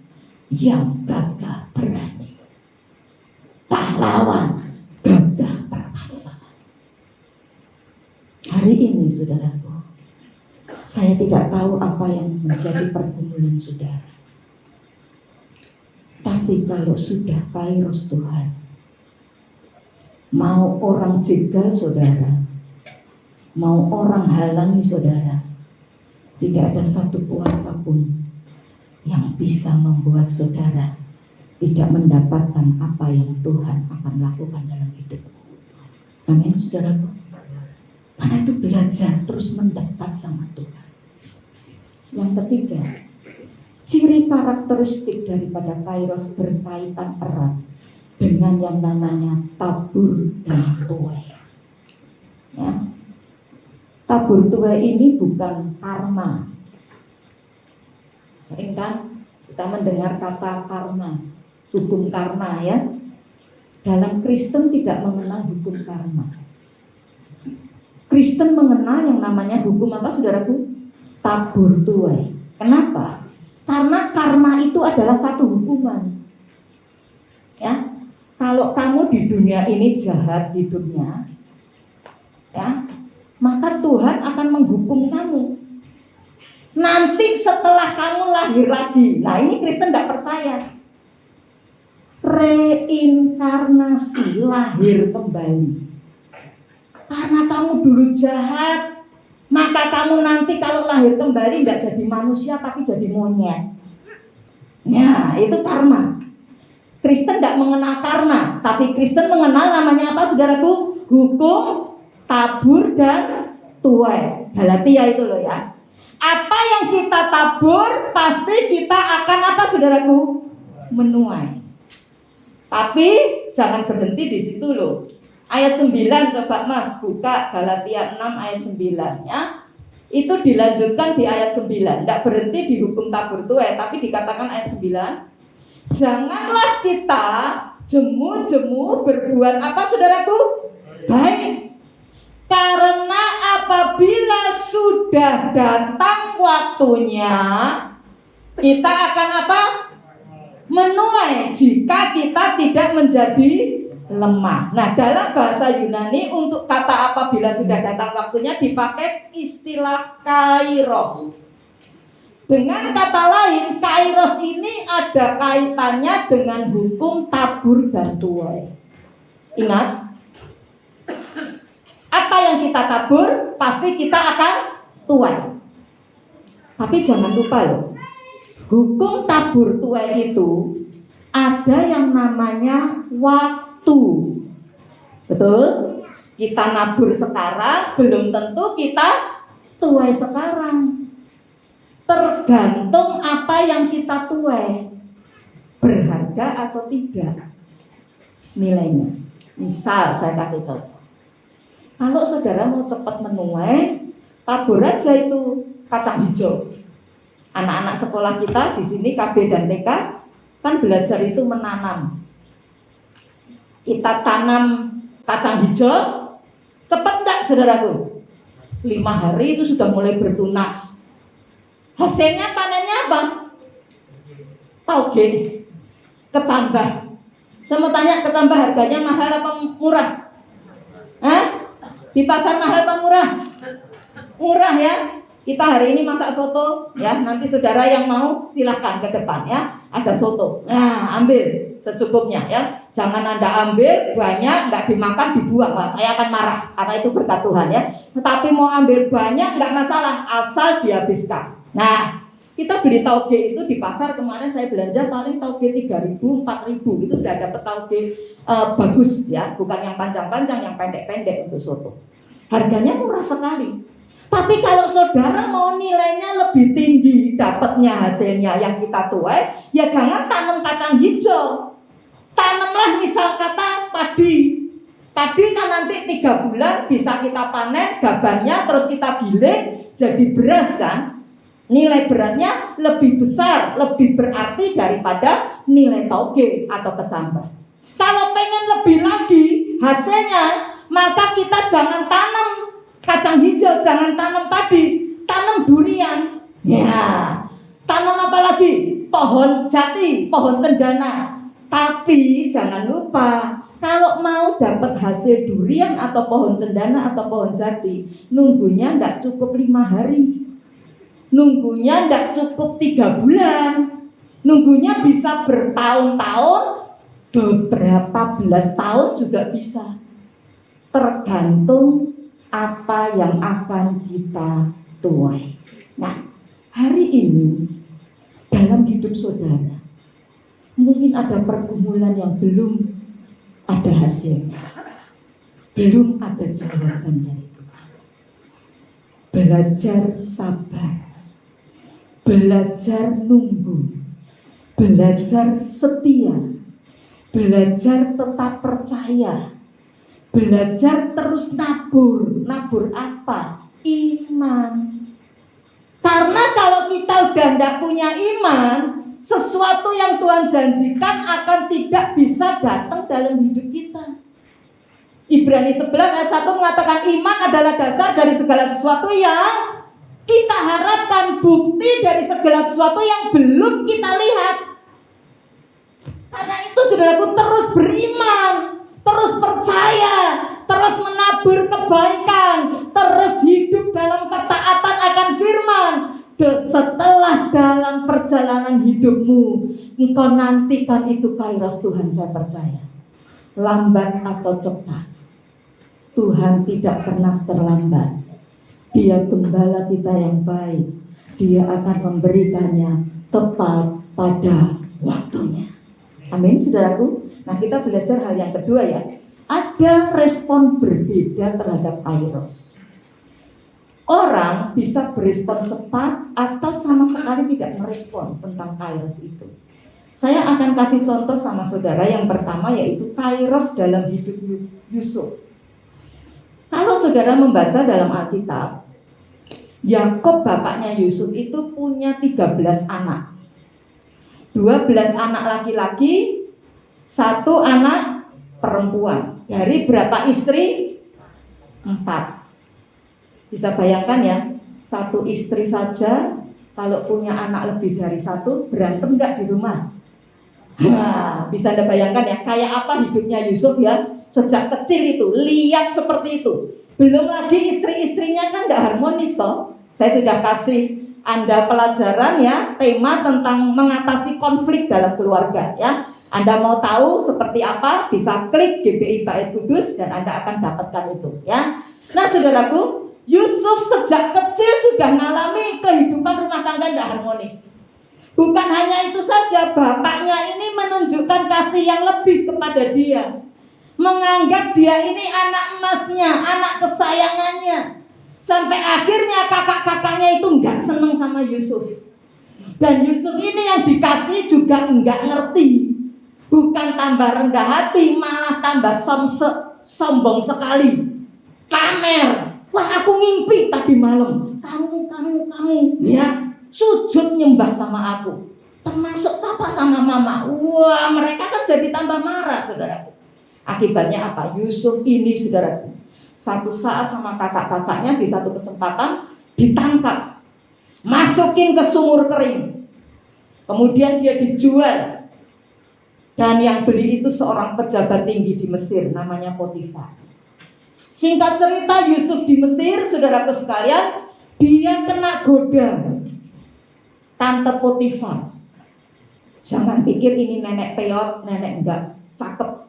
yang gagah berani, pahlawan gagah perkasa. Hari ini saudaraku, saya tidak tahu apa yang menjadi pergumulan saudara. Tapi kalau sudah kairos Tuhan, mau orang jegal saudara, mau orang halangi saudara, tidak ada satu kuasa pun yang bisa membuat saudara tidak mendapatkan apa yang Tuhan akan lakukan dalam hidup. Amin, saudaraku. Karena itu belajar terus mendekat sama Tuhan. Yang ketiga, ciri karakteristik daripada kairos berkaitan erat dengan yang namanya tabur dan tuai. Ya. Tabur tuai ini bukan karma. Sering kan kita mendengar kata karma, hukum karma ya. Dalam Kristen tidak mengenal hukum karma. Kristen mengenal yang namanya hukum apa, saudaraku? Tabur tuai. Kenapa? Karena karma itu adalah satu hukuman. Ya, kalau kamu di dunia ini jahat hidupnya, ya, maka Tuhan akan menghukum kamu. Nanti setelah kamu lahir lagi, nah ini Kristen tidak percaya. Reinkarnasi, lahir kembali. Karena kamu dulu jahat, maka kamu nanti kalau lahir kembali tidak jadi manusia tapi jadi monyet. Ya, itu karma. Kristen tidak mengenal karma, tapi Kristen mengenal namanya apa, saudaraku? Hukum, tabur, dan tuai. Galatia itu loh ya. Apa yang kita tabur, pasti kita akan apa, saudaraku? Menuai. Tapi jangan berhenti di situ loh. Ayat 9 coba Mas buka Galatia 6 ayat 9 ya. Itu dilanjutkan di ayat 9. Tidak berhenti di hukum tabur tuai, tapi dikatakan ayat 9. Janganlah kita jemu-jemu berbuat apa, saudaraku? Baik. Karena apabila sudah datang waktunya, kita akan apa? Menuai jika kita tidak menjadi lemah. Nah, dalam bahasa Yunani untuk kata apabila sudah datang waktunya dipakai istilah kairos. Dengan kata lain, kairos ini ada kaitannya dengan hukum tabur dan tuai. Ingat, apa yang kita tabur, pasti kita akan tuai. Tapi jangan lupa loh, hukum tabur tuai itu ada yang namanya waktu. Betul? Kita nabur sekarang, belum tentu kita tuai sekarang. Tergantung apa yang kita tuai, berharga atau tidak nilainya. Misal saya kasih contoh, kalau saudara mau cepat menuai, tabur aja itu kacang hijau. Anak-anak sekolah kita di sini KB dan TK kan belajar itu menanam. Kita tanam kacang hijau, cepat enggak saudaraku? 5 hari itu sudah mulai bertunas. Hasilnya panennya apa? Tauge, kecambah. Saya mau tanya, kecambah harganya mahal apa murah? Hah? Di pasar mahal apa murah? Murah ya. Kita hari ini masak soto ya. Nanti saudara yang mau silahkan ke depan ya. Ada soto. Nah, ambil secukupnya ya. Jangan Anda ambil banyak, nggak dimakan, dibuang. Wah, saya akan marah karena itu berkat Tuhan ya. Tetapi mau ambil banyak nggak masalah, asal dihabiskan. Nah, kita beli tauge itu di pasar kemarin saya belanja paling tauge 3.000, 4.000 itu udah dapat tauge bagus ya, bukan yang panjang-panjang, yang pendek-pendek untuk soto. Harganya murah sekali. Tapi kalau saudara mau nilainya lebih tinggi, dapatnya hasilnya yang kita tuai, ya jangan tanam kacang hijau. Tanamlah misal kata padi. Padi kan nanti 3 bulan bisa kita panen gabahnya, terus kita giling jadi beras kan. Nilai berasnya lebih besar, lebih berarti daripada nilai tauge atau kecambah. Kalau pengen lebih lagi hasilnya, maka kita jangan tanam kacang hijau, jangan tanam padi, tanam durian. Ya, tanam apa lagi? Pohon jati, pohon cendana. Tapi jangan lupa, kalau mau dapat hasil durian atau pohon cendana atau pohon jati, nunggunya enggak cukup 5 hari. Nunggunya enggak cukup 3 bulan. Nunggunya bisa bertahun-tahun, beberapa belas tahun juga bisa. Tergantung apa yang akan kita tuai. Nah, hari ini dalam hidup saudara mungkin ada pergumulan yang belum ada hasilnya, belum ada jawaban dari Tuhan. Belajar sabar, belajar nunggu, belajar setia, belajar tetap percaya, belajar terus nabur. Nabur apa? Iman. Karena kalau kita udah tidak punya iman, sesuatu yang Tuhan janjikan akan tidak bisa datang dalam hidup kita. Ibrani 11 ayat 1 mengatakan iman adalah dasar dari segala sesuatu yang kita harapkan, bukti dari segala sesuatu yang belum kita lihat. Karena itu saudaraku, terus beriman, terus percaya, terus menabur kebaikan, terus hidup dalam ketaatan akan firman. Setelah dalam perjalanan hidupmu engkau nantikan itu kairos Tuhan, saya percaya. Lambat atau cepat, Tuhan tidak pernah terlambat. Dia gembala kita yang baik. Dia akan memberikannya tepat pada waktunya. Amin, saudaraku. Nah, kita belajar hal yang kedua ya. Ada respon berbeda terhadap kairos. Orang bisa berespon cepat atau sama sekali tidak merespon tentang kairos itu. Saya akan kasih contoh sama saudara. Yang pertama yaitu kairos dalam hidup Yusuf. Kalau saudara membaca dalam Alkitab, Yakub bapaknya Yusuf itu punya 13 anak. 12 anak laki-laki, 1 anak perempuan. Dari berapa istri? 4. Bisa bayangkan ya, 1 istri saja kalau punya anak lebih dari 1, berantem nggak di rumah? Nah, bisa Anda bayangkan ya, kayak apa hidupnya Yusuf ya, sejak kecil itu, lihat seperti itu. Belum lagi istri-istrinya kan nggak harmonis toh. Saya sudah kasih Anda pelajaran ya, tema tentang mengatasi konflik dalam keluarga ya. Anda mau tahu seperti apa, bisa klik GBI Bait Kudus dan Anda akan dapatkan itu ya. Nah saudaraku, Yusuf sejak kecil sudah mengalami kehidupan rumah tangga tidak harmonis. Bukan hanya itu saja, bapaknya ini menunjukkan kasih yang lebih kepada dia, menganggap dia ini anak emasnya, anak kesayangannya. Sampai akhirnya kakak-kakaknya itu nggak senang sama Yusuf. Dan Yusuf ini yang dikasih juga nggak ngerti. Bukan tambah rendah hati, malah tambah sombong sekali. Pamer. Wah, aku ngimpi tadi malam. Kamu ya, sujud nyembah sama aku. Termasuk papa sama mama. Wah, mereka kan jadi tambah marah, saudaraku. Akibatnya apa? Yusuf ini, saudaraku, satu saat sama kakak-kakaknya di satu kesempatan ditangkap, masukin ke sumur kering. Kemudian dia dijual. Dan yang beli itu seorang pejabat tinggi di Mesir, namanya Potifar. Singkat cerita, Yusuf di Mesir, saudaraku sekalian, dia kena goda Tante Potifar. Jangan pikir ini nenek peot, nenek enggak, cakep.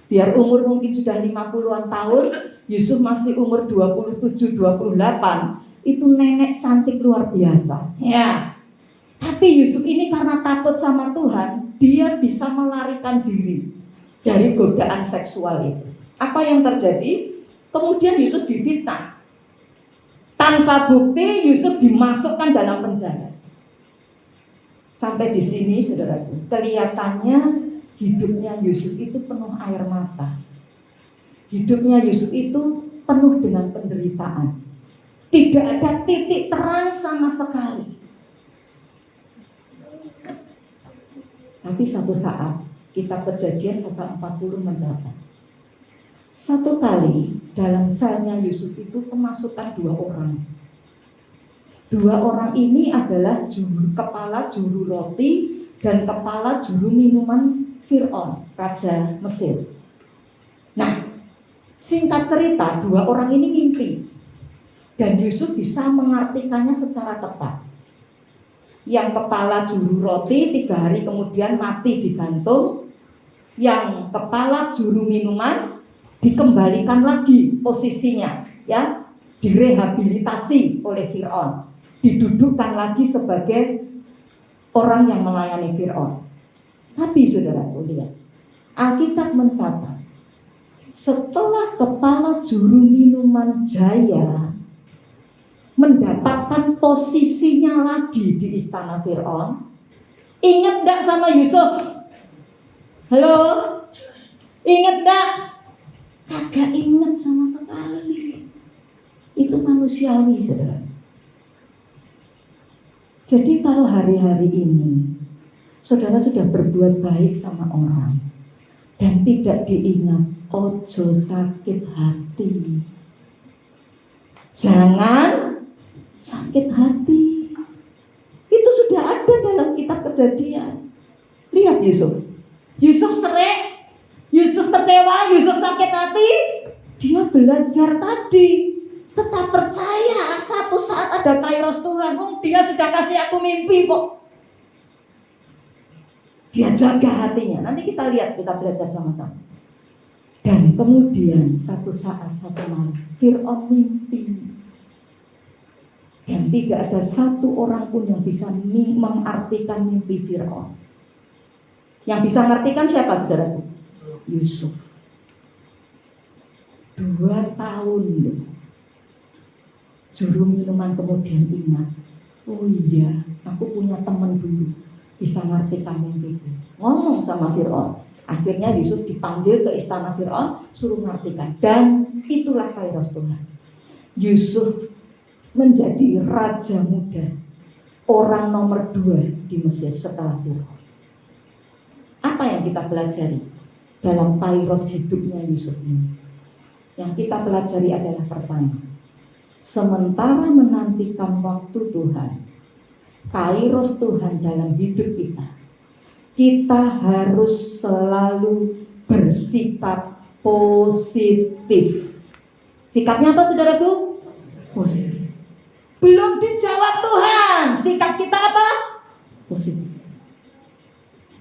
Biar umur mungkin sudah 50-an tahun, Yusuf masih umur 27, 28. Itu nenek cantik luar biasa. Ya. Tapi Yusuf ini karena takut sama Tuhan, dia bisa melarikan diri dari godaan seksual itu. Apa yang terjadi? Kemudian Yusuf difitnah. Tanpa bukti Yusuf dimasukkan dalam penjara. Sampai di sini saudaraku, kelihatannya hidupnya Yusuf itu penuh air mata. Hidupnya Yusuf itu penuh dengan penderitaan. Tidak ada titik terang sama sekali. Tapi satu saat, kitab Kejadian pasal 40 mencatat, satu kali dalam selnya Yusuf itu kemasukan 2 orang. 2 orang ini adalah kepala juru roti dan kepala juru minuman Fir'aun, raja Mesir. Nah, singkat cerita, 2 orang ini mimpi. Dan Yusuf bisa mengartikannya secara tepat. Yang kepala juru roti 3 hari kemudian mati digantung. Yang kepala juru minuman dikembalikan lagi posisinya, ya, direhabilitasi oleh Fir'aun, didudukkan lagi sebagai orang yang melayani Fir'aun. Tapi saudaraku lihat, Alkitab mencatat setelah kepala juru minuman jaya mendapatkan posisinya lagi di istana Fir'aun, ingat enggak sama Yusuf? Halo? Ingat enggak? Kagak ingat sama sekali. Itu manusiawi, saudara. Jadi kalau hari-hari ini saudara sudah berbuat baik sama orang dan tidak diingat, ojo sakit hati. Jangan sakit hati. Itu sudah ada dalam kitab Kejadian. Lihat Yusuf. Yusuf serik, Yusuf kecewa, Yusuf sakit hati. Dia belajar tadi. Tetap percaya satu saat ada kairos Tuhan. Dia sudah kasih aku mimpi kok. Dia jaga hatinya. Nanti kita lihat, kita belajar sama-sama. Dan kemudian satu saat, satu malam, Fir'aun mimpi. Dan tidak ada satu orang pun yang bisa mengartikan mimpi Fir'aun. Yang bisa mengartikan siapa, saudaraku? Yusuf. 2 tahun loh. Juru minuman kemudian ingat, oh iya, aku punya teman dulu bisa ngartikan mimpiku. Ngomong sama Fir'aun. Akhirnya Yusuf dipanggil ke istana Fir'aun, suruh ngartikan. Dan itulah kairos Tuhan. Yusuf menjadi raja muda, orang nomor 2 di Mesir setelah Fir'aun. Apa yang kita pelajari dalam kairos hidupnya Yusuf ini? Yang kita pelajari adalah pertama, sementara menantikan waktu Tuhan, kairos Tuhan dalam hidup kita harus selalu bersikap positif. Sikapnya apa, saudaraku? Positif. Belum dijawab Tuhan, sikap kita apa? Positif.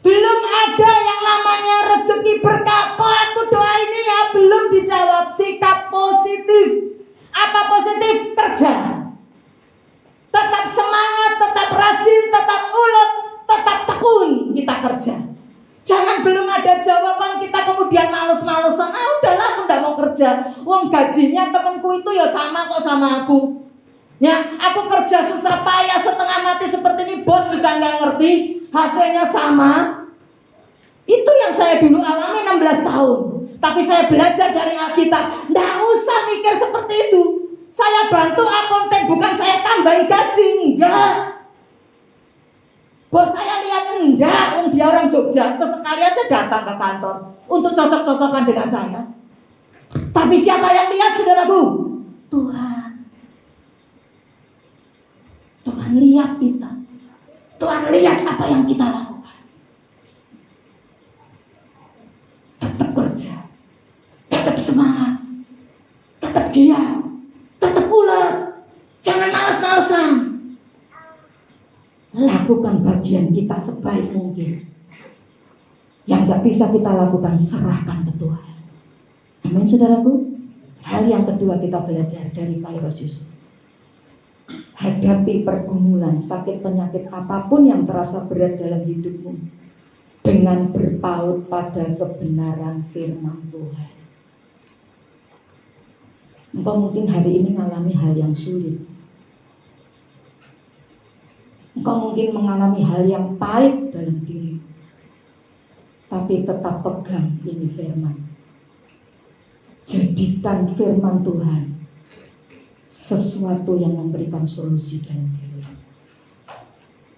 Belum ada yang namanya rezeki berkah. Kok aku doa ini ya belum dijawab. Sikap positif. Apa positif? Kerja. Tetap semangat, tetap rajin, tetap ulet, tetap tekun kita kerja. Jangan belum ada jawaban kita kemudian males-malesan. Udahlah aku gak mau kerja. Wong gajinya temanku itu ya sama kok sama aku. Ya, aku kerja susah payah setengah mati seperti ini, bos juga gak ngerti. Hasilnya sama. Itu yang saya dulu alami 16 tahun. Tapi saya belajar dari Alkitab. Nggak usah mikir seperti itu. Saya bantu akuntan, bukan saya tambahin gaji. Enggak. Bos saya lihat enggak, dia orang Jogja. Sesekali aja datang ke kantor untuk cocok-cocokan dengan saya. Tapi siapa yang lihat, saudaraku? Tuhan. Tuhan lihat kita. Tuhan lihat apa yang kita lakukan. Tetap kerja, tetap semangat, tetap giat, tetap ulet, jangan malas-malasan. Lakukan bagian kita sebaik mungkin. Yang gak bisa kita lakukan, serahkan ke Tuhan. Amin, saudaraku. Hal yang kedua kita belajar dari kairos Yusuf. Hadapi pergumulan, sakit, penyakit apapun yang terasa berat dalam hidupmu dengan berpaut pada kebenaran firman Tuhan. Engkau mungkin hari ini mengalami hal yang sulit. Engkau mungkin mengalami hal yang pahit dalam diri. Tapi tetap pegang ini firman. Jadikan firman Tuhan sesuatu yang memberikan solusi dalam diri.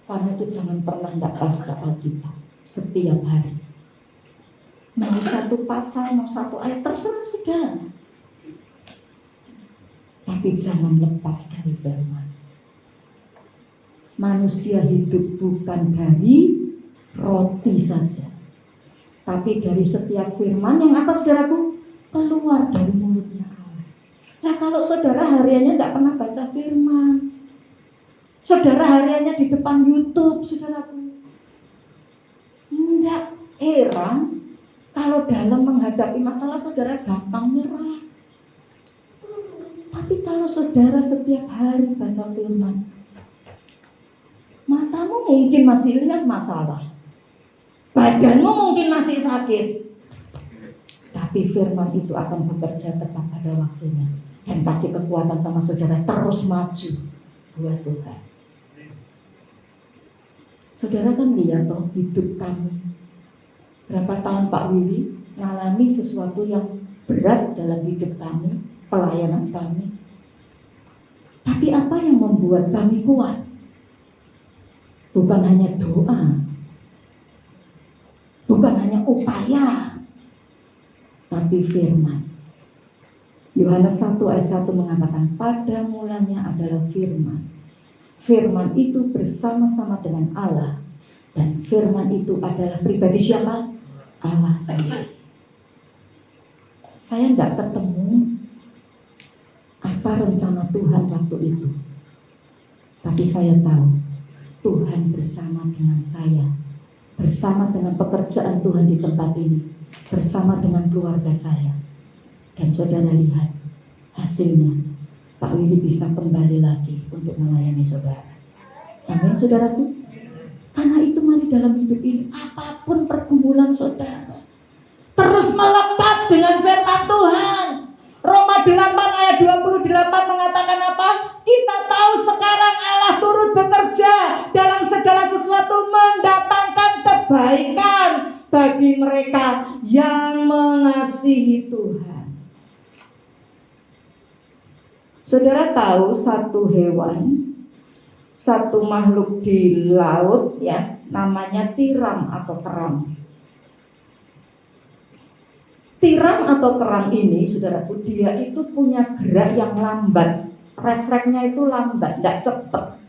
Karena itu jangan pernah tidak baca Alkitab setiap hari. Mau satu pasal, mau satu ayat, terserah sudah. Tapi jangan lepas dari firman. Manusia hidup bukan dari roti saja, tapi dari setiap firman yang apa, saudaraku? Keluar dari mulutnya Allah. Nah, kalau saudara hariannya tidak pernah baca firman, saudara hariannya di depan YouTube, saudaraku, tidak heran kalau dalam menghadapi masalah saudara gampang nyerah. Tapi kalau saudara setiap hari baca firman, matamu mungkin masih lihat masalah, badanmu mungkin masih sakit, tapi firman itu akan bekerja tepat pada waktunya dan kasih kekuatan sama saudara terus maju buat Tuhan. Saudara kan lihat toh hidup kami. Berapa tahun Pak Willy ngalami sesuatu yang berat dalam hidup kami, pelayanan kami. Tapi apa yang membuat kami kuat? Bukan hanya doa, bukan hanya upaya, tapi firman. Yohanes 1 ayat 1 mengatakan, pada mulanya adalah firman. Firman itu bersama-sama dengan Allah. Dan firman itu adalah pribadi siapa? Allah sendiri. Saya tidak ketemu apa rencana Tuhan waktu itu. Tapi saya tahu Tuhan bersama dengan saya. Bersama dengan pekerjaan Tuhan di tempat ini. Bersama dengan keluarga saya. Dan saudara lihat hasilnya, Pak Willy bisa kembali lagi untuk melayani saudara. Amin saudaraku. Karena itu mari dalam hidup ini, apapun pergumulan saudara, terus melekat dengan firman Tuhan. Roma 8 ayat 28 mengatakan apa? Kita tahu sekarang Allah turut bekerja dalam segala sesuatu mendatangkan kebaikan bagi mereka yang mengasihi Tuhan. Saudara tahu satu hewan, satu makhluk di laut ya, namanya tiram atau kerang. Tiram atau kerang ini, saudaraku, dia itu punya gerak yang lambat. Refleksnya itu lambat, tidak cepat.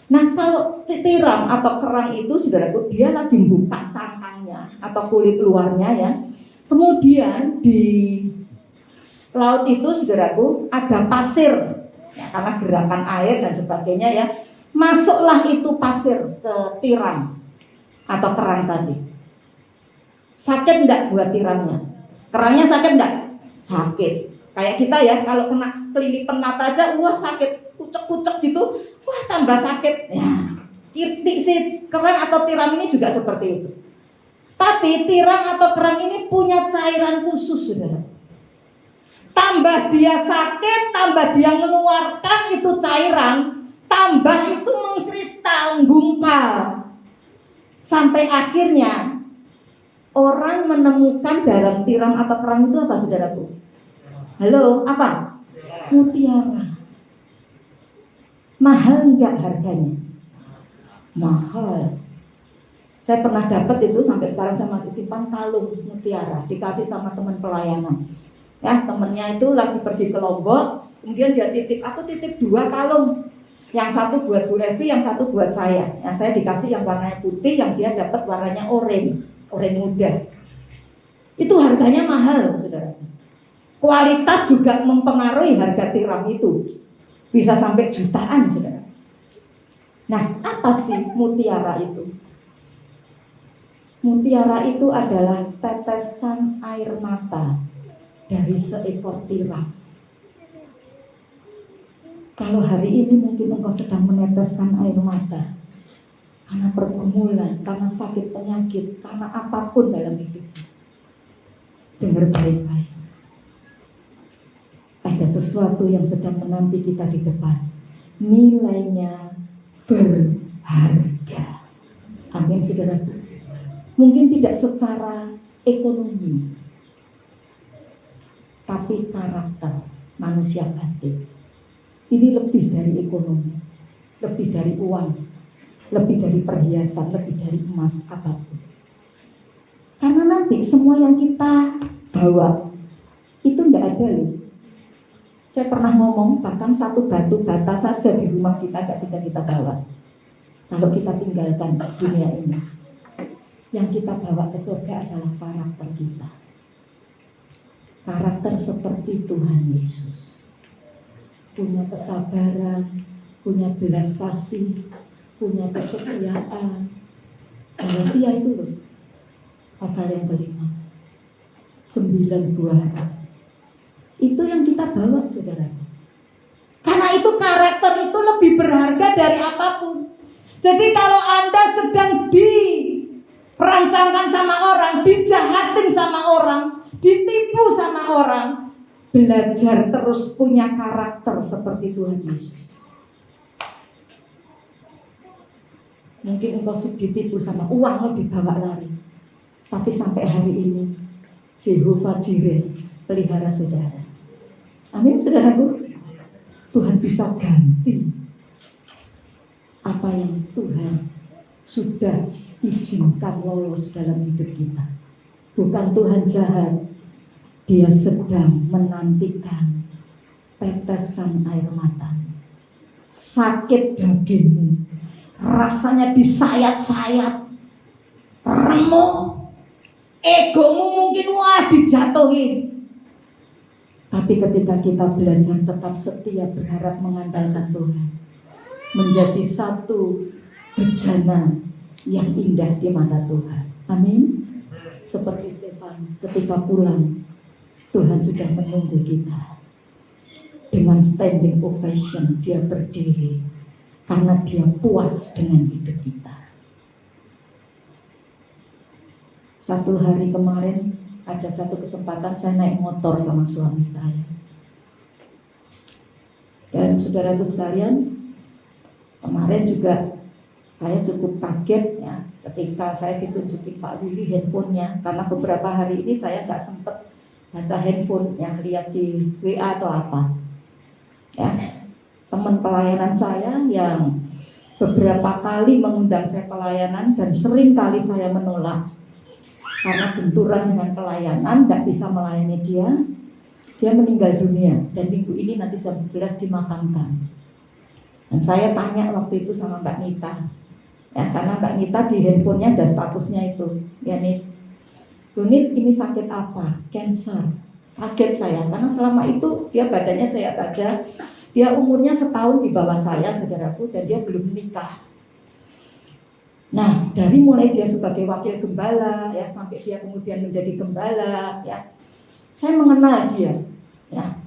Nah kalau tiram atau kerang itu, saudaraku, dia lagi buka cangkangnya atau kulit luarnya ya. Kemudian di laut itu, saudaraku, ada pasir ya, karena gerakan air dan sebagainya ya. Masuklah itu pasir ke tiram atau kerang tadi. Sakit enggak buat tiramnya? Kerangnya sakit enggak? Sakit. Kayak kita ya, kalau kena kelilipan mata aja, wah sakit, kucek-kucek gitu, wah tambah sakit. Ya, si kerang atau tiram ini juga seperti itu. Tapi tiram atau kerang ini punya cairan khusus, saudara. Tambah dia sakit, tambah dia mengeluarkan itu cairan, tambah itu mengkristal, gumpal. Sampai akhirnya orang menemukan dalam tiram atau kerang itu apa, saudaraku? Halo, apa? Mutiara. Mahal enggak harganya? Mahal. Saya pernah dapat itu, sampai sekarang saya masih simpan kalung mutiara, dikasih sama teman pelayanan. Ya, temennya itu lagi pergi ke Lombok, kemudian dia titip, aku titip 2 kalung. Yang satu buat Bu Evi, yang satu buat saya. Yang saya dikasih yang warnanya putih, yang dia dapat warnanya oranye muda. Itu harganya mahal, saudara. Kualitas juga mempengaruhi harga tiram itu. Bisa sampai jutaan, saudara. Nah, apa sih mutiara itu? Mutiara itu adalah tetesan air mata dari seekor tiram. Kalau hari ini mungkin engkau sedang meneteskan air mata karena pergumulan, karena sakit penyakit, karena apapun dalam hidup. Dengar baik-baik. Ada sesuatu yang sedang menanti kita di depan. Nilainya berharga. Amin, saudara. Mungkin tidak secara ekonomi, tapi karakter manusia batin. Ini lebih dari ekonomi, lebih dari uang, lebih dari perhiasan, lebih dari emas, apapun. Karena nanti semua yang kita bawa itu tidak ada loh. Saya pernah ngomong, bahkan satu batu bata saja di rumah kita tidak bisa kita bawa. Kalau kita tinggalkan dunia ini, yang kita bawa ke surga adalah karakter kita. Karakter seperti Tuhan Yesus. Punya kesabaran, punya belas kasih, punya kesetiaan. Galatia itu loh, pasal yang kelima, 9 buah roh. Itu yang kita bawa, saudara. Karena itu karakter itu lebih berharga dari apapun. Jadi kalau Anda sedang dirancangkan sama orang, dijahatin sama orang, ditipu sama orang, belajar terus punya karakter seperti Tuhan Yesus. Mungkin engkau ditipu sama uang, lo dibawa lari. Tapi sampai hari ini Jehovah Jireh pelihara saudara. Amin, saudaraku. Tuhan bisa ganti apa yang Tuhan sudah izinkan lolos dalam hidup kita. Bukan Tuhan jahat, dia sedang menantikan tetesan air mata. Sakit dagingmu, rasanya disayat-sayat, remuk, egomu mungkin dijatuhin. Tapi ketika kita belajar tetap setia, berharap mengandalkan Tuhan, menjadi satu bejana yang indah di mata Tuhan. Amin. Seperti Stefanus ketika pulang, Tuhan sudah menunggu kita. Dengan standing ovation dia berdiri karena dia puas dengan hidup kita. Satu hari kemarin ada satu kesempatan saya naik motor sama suami saya. Dan saudaraku sekalian, kemarin juga saya cukup kaget ya ketika saya ditunjukin Pak Willy handphonenya, karena beberapa hari ini saya nggak sempet baca handphone yang lihat di WA atau apa. Ya, teman pelayanan saya yang beberapa kali mengundang saya pelayanan dan sering kali saya menolak karena benturan dengan pelayanan, nggak bisa melayani dia meninggal dunia dan minggu ini nanti jam 11 dimakamkan. Dan saya tanya waktu itu sama Mbak Nita, ya karena Mbak Nita di handphonenya ada statusnya itu, ya Nit, Nit ini sakit apa? Cancer. Kaget saya karena selama itu dia badannya sehat aja, dia umurnya setahun di bawah saya saudaraku, dan dia belum menikah. Nah, dari mulai dia sebagai wakil gembala ya sampai dia kemudian menjadi gembala ya, saya mengenal dia ya.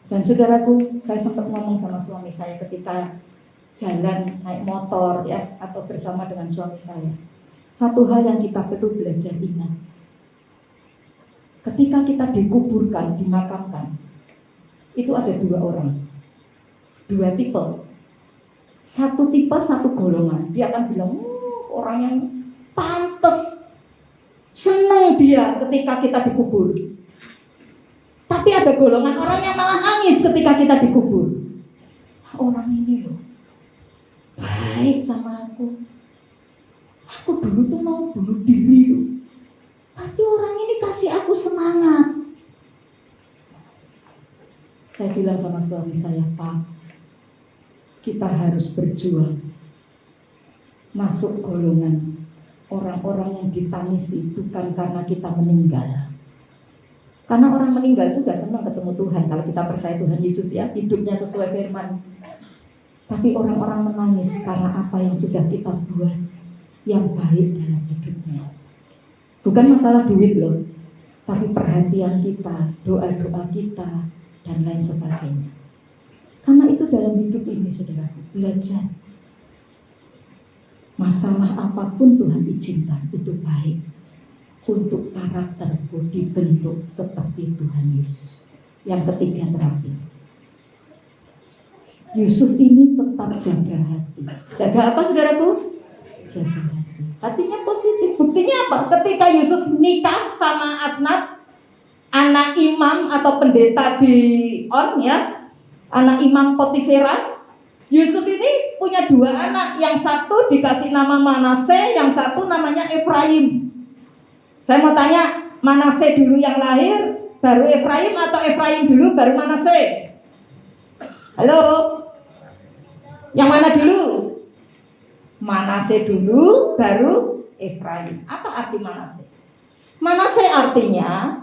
Dan saudaraku, saya sempat ngomong sama suami saya ketika jalan naik motor ya atau bersama dengan suami saya. Satu hal yang kita perlu belajar ingat. Ketika kita dikuburkan, dimakamkan, itu ada dua orang. Dua tipe. Satu tipe, satu golongan. Dia akan bilang, orang yang pantas, senang dia ketika kita dikubur. Tapi ada golongan orang yang malah nangis ketika kita dikubur. Orang ini loh baik sama aku. Aku dulu tuh mau bunuh diri loh, tapi orang ini kasih aku semangat. Saya bilang sama suami saya, Pak, kita harus berjuang masuk golongan orang-orang yang ditangisi bukan karena kita meninggal. Karena orang meninggal itu gak senang ketemu Tuhan kalau kita percaya Tuhan Yesus ya, hidupnya sesuai firman. Tapi orang-orang menangis karena apa yang sudah kita buat yang baik dalam hidupnya. Bukan masalah duit loh, tapi perhatian kita, doa-doa kita, dan lain sebagainya. Karena itu dalam hidup ini saudara, belajar. Masalah apapun Tuhan izinkan itu baik untuk karakterku dibentuk seperti Tuhan Yesus. Yang ketiga terakhir, Yusuf ini tetap jaga hati. Jaga apa saudaraku? Jaga hati. Hatinya positif. Buktinya apa? Ketika Yusuf nikah sama Asnat, anak imam atau pendeta di On ya, anak imam Potifera, Yusuf ini punya dua anak. Yang satu dikasih nama Manase, yang satu namanya Efraim. Saya mau tanya, Manase dulu yang lahir, baru Efraim, atau Efraim dulu baru Manase? Halo? Yang mana dulu? Manase dulu, baru Efraim. Apa arti Manase? Manase artinya,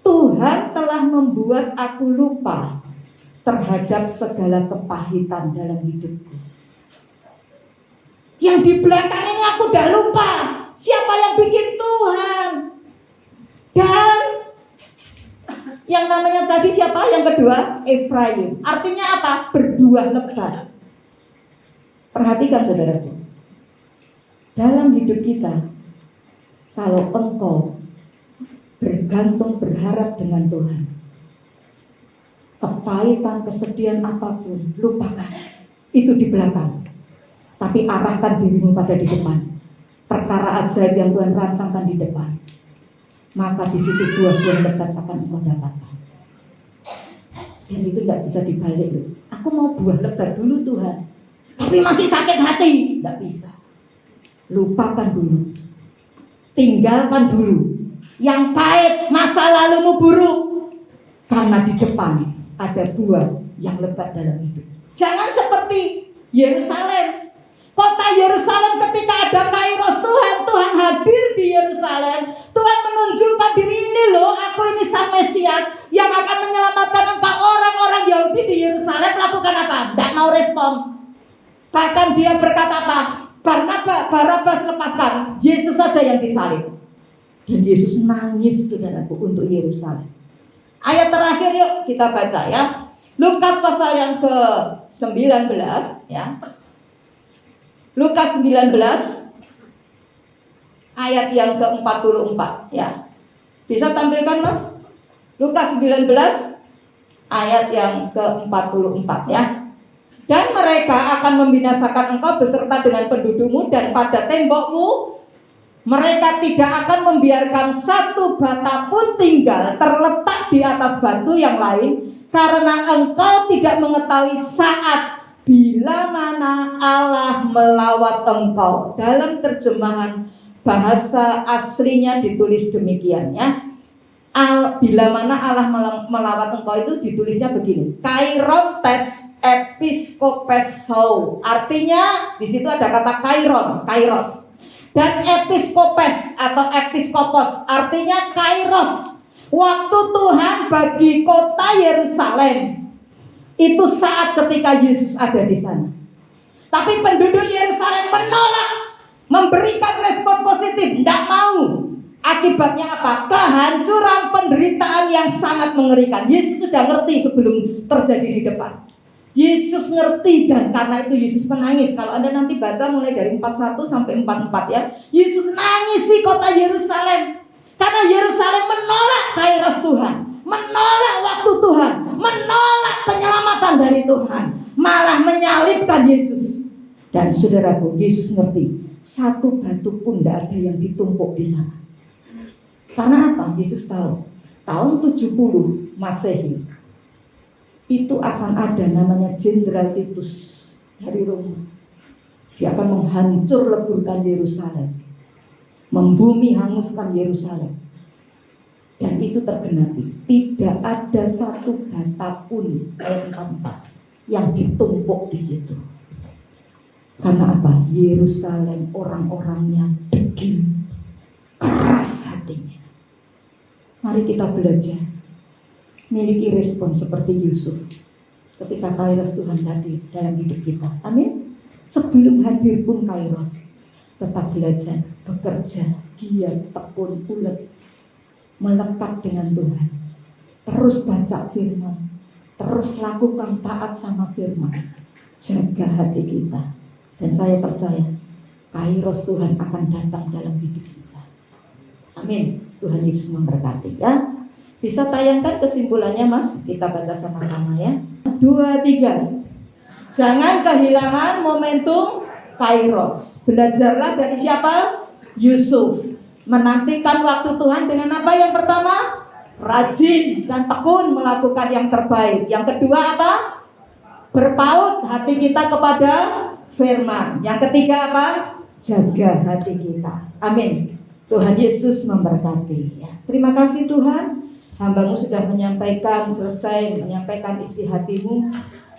Tuhan telah membuat aku lupa terhadap segala kepahitan dalam hidupku. Yang di belakang ini aku udah lupa siapa yang bikin Tuhan. Dan yang namanya tadi siapa? Yang kedua, Efraim. Artinya apa? Berbuah lebat. Perhatikan saudaraku, dalam hidup kita, kalau engkau bergantung, berharap dengan Tuhan, kepahitan, kesedihan apapun, lupakan. Itu di belakang. Tapi arahkan dirimu pada di depan. Perkara ajaib yang Tuhan rancangkan di depan. Maka di situ buah-buah lebat akan engkau dapatkan. Dan itu tidak bisa dibalik loh. Aku mau buah lebat dulu Tuhan, tapi masih sakit hati. Tidak bisa. Lupakan dulu. Tinggalkan dulu. yang pahit, masa lalumu buruk. Karena di depan ada buah yang lebat dalam hidup. Jangan seperti Yerusalem. Kota Yerusalem ketika ada Kairos Tuhan, Tuhan hadir di Yerusalem. Tuhan menunjukkan diri, ini loh, aku ini Sang Mesias yang akan menyelamatkan engkau. Orang-orang Yahudi di Yerusalem lakukan apa? Tidak mau respon. Bahkan dia berkata apa? Barnabas lepaskan, Yesus saja yang disalib. Dan Yesus nangis, saudaraku, untuk Yerusalem. Ayat terakhir yuk kita baca ya. Lukas pasal yang ke-19 ya. Lukas 19 ayat yang ke-44 ya. Bisa tampilkan Mas? Lukas 19 ayat yang ke-44 ya. Dan mereka akan membinasakan engkau beserta dengan pendudukmu, dan pada tembokmu mereka tidak akan membiarkan satu bata pun tinggal terletak di atas batu yang lain, karena engkau tidak mengetahui saat bila mana Allah melawat engkau. Dalam terjemahan bahasa aslinya ditulis demikian ya. Bila mana Allah melawat engkau itu ditulisnya begini, Kairontes episkopesou. Artinya di situ ada kata kairon, kairos. Dan episkopes atau episkopos artinya kairos. Waktu Tuhan bagi kota Yerusalem itu saat ketika Yesus ada di sana. Tapi penduduk Yerusalem menolak, memberikan respon positif, tidak mau. Akibatnya apa? Kehancuran, penderitaan yang sangat mengerikan. Yesus sudah ngerti sebelum terjadi di depan. Yesus ngerti, dan karena itu Yesus menangis. Kalau Anda nanti baca mulai dari 41 sampai 44 ya, Yesus nangis di kota Yerusalem. Karena Yerusalem menolak kairos Tuhan, menolak waktu Tuhan, menolak penyelamatan dari Tuhan, malah menyalibkan Yesus. Dan saudaraku, Yesus ngerti, satu batu pun tidak ada yang ditumpuk di sana. Karena apa? Yesus tahu, tahun 70 Masehi itu akan ada namanya Jenderal Titus dari Roma. Dia akan menghancur leburkan Yerusalem, membumi hanguskan Yerusalem. Dan itu tergenapi. Tidak ada satu bata pun, ayat 44, yang ditumpuk di situ. Karena apa? Yerusalem orang-orangnya degil, keras hatinya. Mari kita belajar miliki respon seperti Yusuf ketika kairos Tuhan hadir dalam hidup kita. Amin. Sebelum hadir pun kairos, tetap belajar, bekerja, giat, tekun, ulet, melekat dengan Tuhan. Terus baca firman, terus lakukan taat sama firman. Jaga hati kita. Dan saya percaya kairos Tuhan akan datang dalam hidup kita. Amin. Tuhan Yesus memberkati ya. Bisa tayangkan kesimpulannya Mas? Kita baca sama-sama ya. 2, 3. Jangan kehilangan momentum kairos. Belajarlah dari siapa? Yusuf. Menantikan waktu Tuhan dengan apa? Yang pertama, rajin dan tekun melakukan yang terbaik. Yang kedua apa? Berpaut hati kita kepada firman. Yang ketiga apa? Jaga hati kita. Amin. Tuhan Yesus memberkati ya. Terima kasih Tuhan, hamba-Mu sudah selesai menyampaikan isi hati-Mu.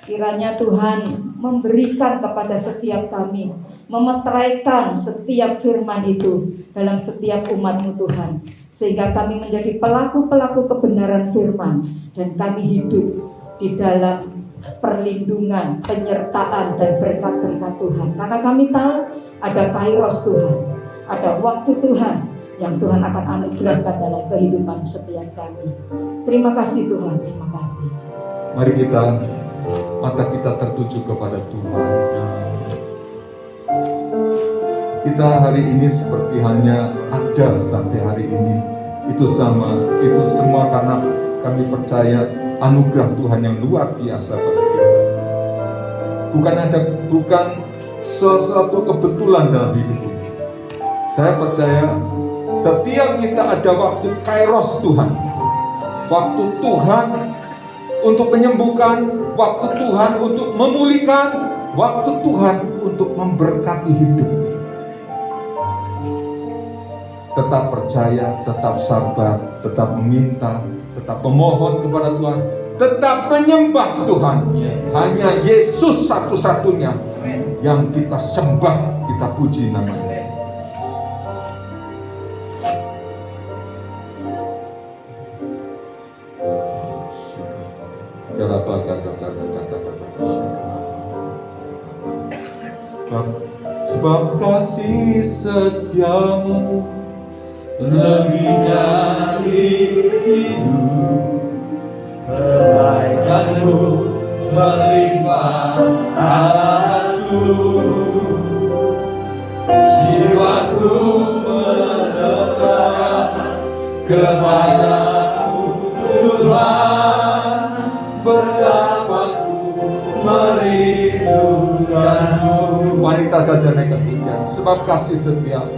Kiranya Tuhan memberikan kepada setiap kami, memeteraikan setiap firman itu dalam setiap umat-Mu Tuhan, sehingga kami menjadi pelaku-pelaku kebenaran firman, dan kami hidup di dalam perlindungan, penyertaan, dan berkat-berkat Tuhan. Karena kami tahu ada kairos Tuhan, ada waktu Tuhan yang Tuhan akan anugerahkan dalam kehidupan setiap kami. Terima kasih Tuhan, terima kasih. Mari mata kita tertuju kepada Tuhan. Kita hari ini seperti hanya ada sampai hari ini. Itu semua karena kami percaya anugerah Tuhan yang luar biasa bagi kita. Bukan sesuatu kebetulan dalam hidup ini. Saya percaya setiap kita ada waktu kairos Tuhan, waktu Tuhan untuk menyembuhkan, waktu Tuhan untuk memulihkan, waktu Tuhan untuk memberkati hidup. tetap percaya, tetap sabar, tetap meminta, tetap memohon kepada Tuhan, tetap menyembah Tuhan. Hanya Yesus satu-satunya yang kita sembah, kita puji namanya. Sebab kasih setiamu lebih dari hidup, kebaikanmu melimpah atasku, jiwaku melekat kepadamu Tuhan, betapa ku merindukanmu. Wanita saja naik ke pujian, sebab kasih setiamu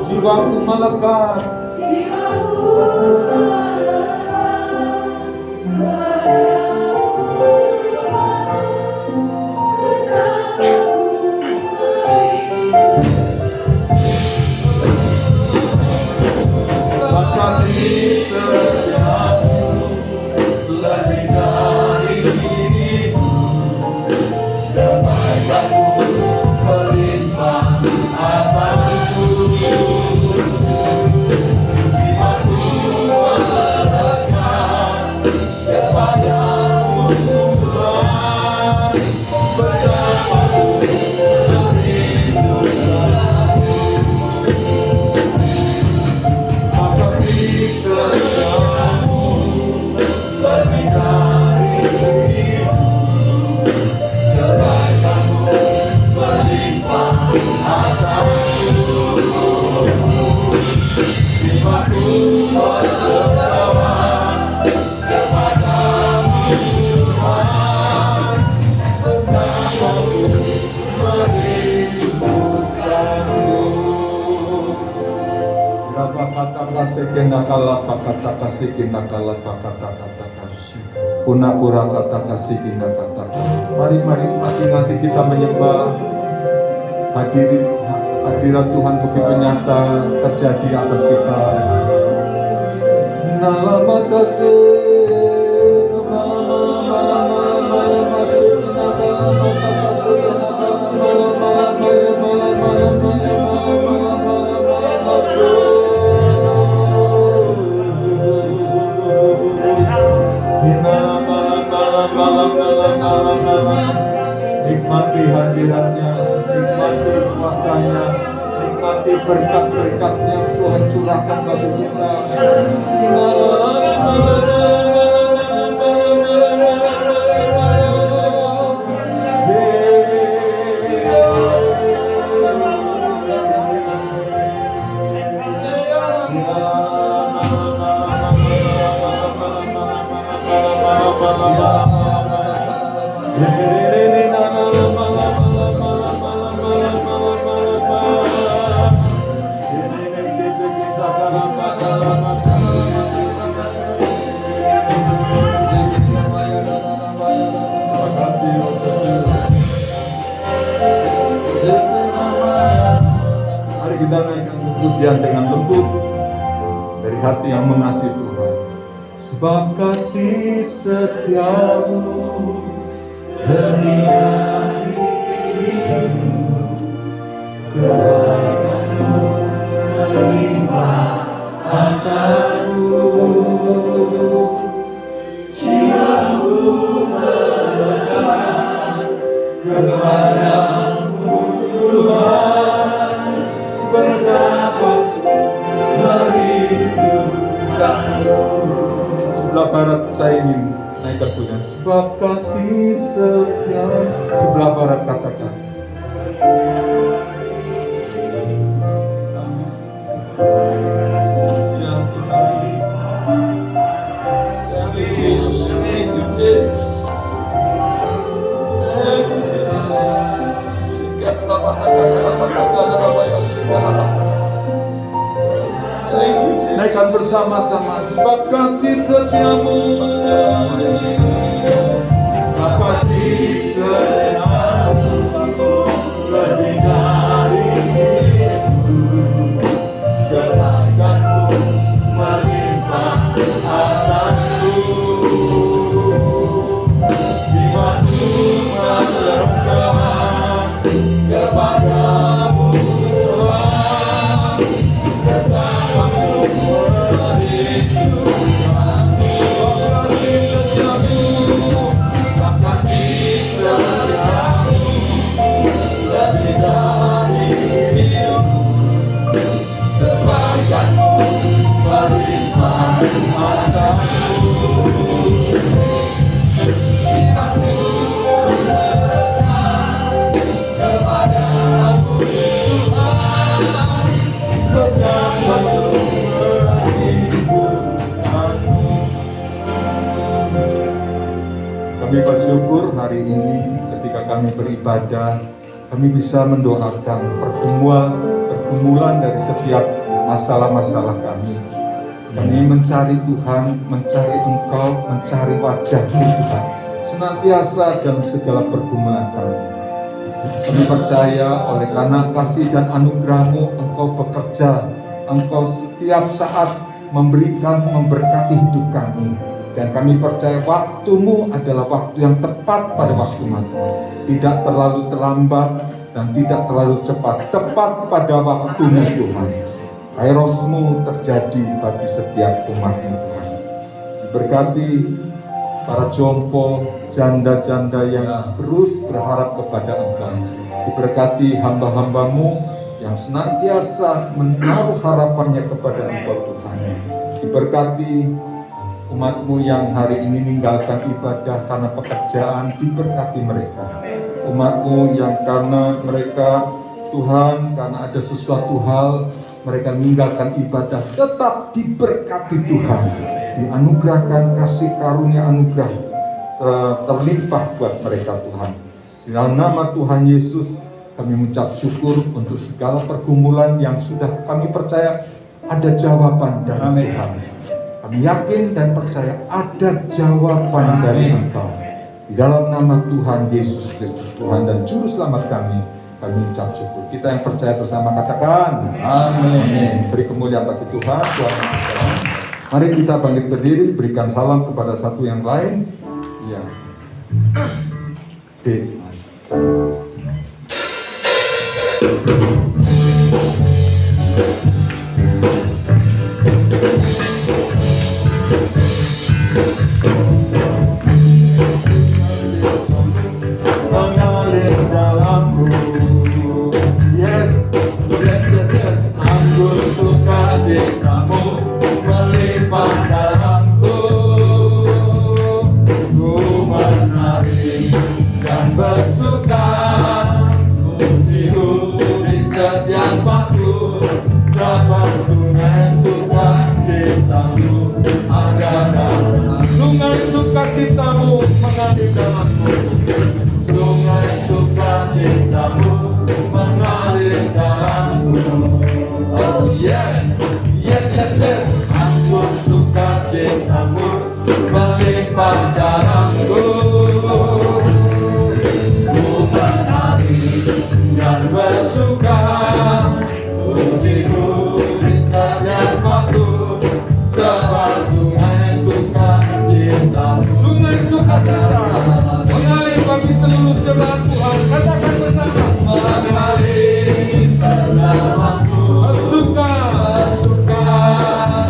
jiwaku melekat. Mari masing-masing kita menyembah. Hadirat Tuhan begitu nyata terjadi atas kita. Nama nikmati hadiratnya, nikmati kuasanya, nikmati berkat-berkatnya Tuhan curahkan bagi kita. Mari kita naikkan pujian dengan lembut dari hati yang mengasihi Tuhan. Sebab kasih setiamu lebih dari hidup, kebaikanmu melimpah atasku, jiwaku melekat kepadamu Tuhan, betapa merindukanmu. Sebelah barat saya ingin naik ke pujian. Sebab kasih setia. Sebelah barat katakan. Ya Tuhan, ya Yesus, thank you Jesus, thank you Jesus. naikkan bersama-sama. Sebab kasih setiamu, sebab kasih setiamu lebih dari itu. Kebaikanmu melimpah atasku. Jiwaku melemah kepadamu Tuhan. Betapapun merindukanmu. Kasih setiamu, kasih setiamu lebih dari hidup. Kebaikanmu melimpah atasku. Jiwaku melemah kepadamu Tuhan. Betapapun merindukanmu. Kami bersyukur hari ini ketika kami beribadah, kami bisa mendoakan pergumulan dari setiap masalah-masalah kami. Kami mencari Tuhan, mencari Engkau, mencari wajah-Mu Tuhan, senantiasa dalam segala pergumulan kami. Kami percaya oleh karena kasih dan anugerah-Mu, Engkau bekerja, Engkau setiap saat memberkati hidup kami. Dan kami percaya waktu-Mu adalah waktu yang tepat pada waktu mati. Tidak terlalu terlambat dan tidak terlalu cepat. Tepat pada waktu-Mu Tuhan. Kairos-Mu terjadi bagi setiap umat-Mu Tuhan. Diberkati para jompo, janda-janda yang terus berharap kepada Engkau. Diberkati hamba-hamba-Mu yang senantiasa menaruh harapannya kepada Engkau Tuhan. Diberkati umat-Mu yang hari ini meninggalkan ibadah karena pekerjaan, diberkati mereka. Umat-Mu yang karena mereka, Tuhan, karena ada sesuatu hal, mereka meninggalkan ibadah, tetap diberkati Tuhan. Dianugerahkan kasih karunia anugerah terlimpah buat mereka Tuhan. Di dalam nama Tuhan Yesus, kami mengucap syukur untuk segala pergumulan yang sudah kami percaya ada jawaban dari Tuhan. Kami yakin dan percaya ada jawaban dari Engkau. Di dalam nama Tuhan Yesus Kristus, Tuhan dan Juru Selamat kami ucap syukur. Kita yang percaya bersama katakan amin. Beri kemuliaan bagi Tuhan. Tuhan yang mari kita bangkit berdiri, berikan salam kepada satu yang lain. Ya. Mengalir dalamku, yes, yes, yes, yes. Anggur sukacitamu melimpah dalamku. Ku menari dan bersuka, pujiku di setiap waktu. Sebab sungai sukacitamu ada dalam. Sungai sukacitamu mengalir dalamku. Sungai sukacitamu mengalir dalamku. Oh yes, yes, yes, yes. Anggur sukacitamu melimpah dalamku. Ku menari dan bersuka, pujiku di setiap waktu. Sebab sungai sukacitamu, sungai sukacitamu mengalir bagi seluruh jemaat Tuhan. Katakan bersama, mengalir bersamaku. Bersuka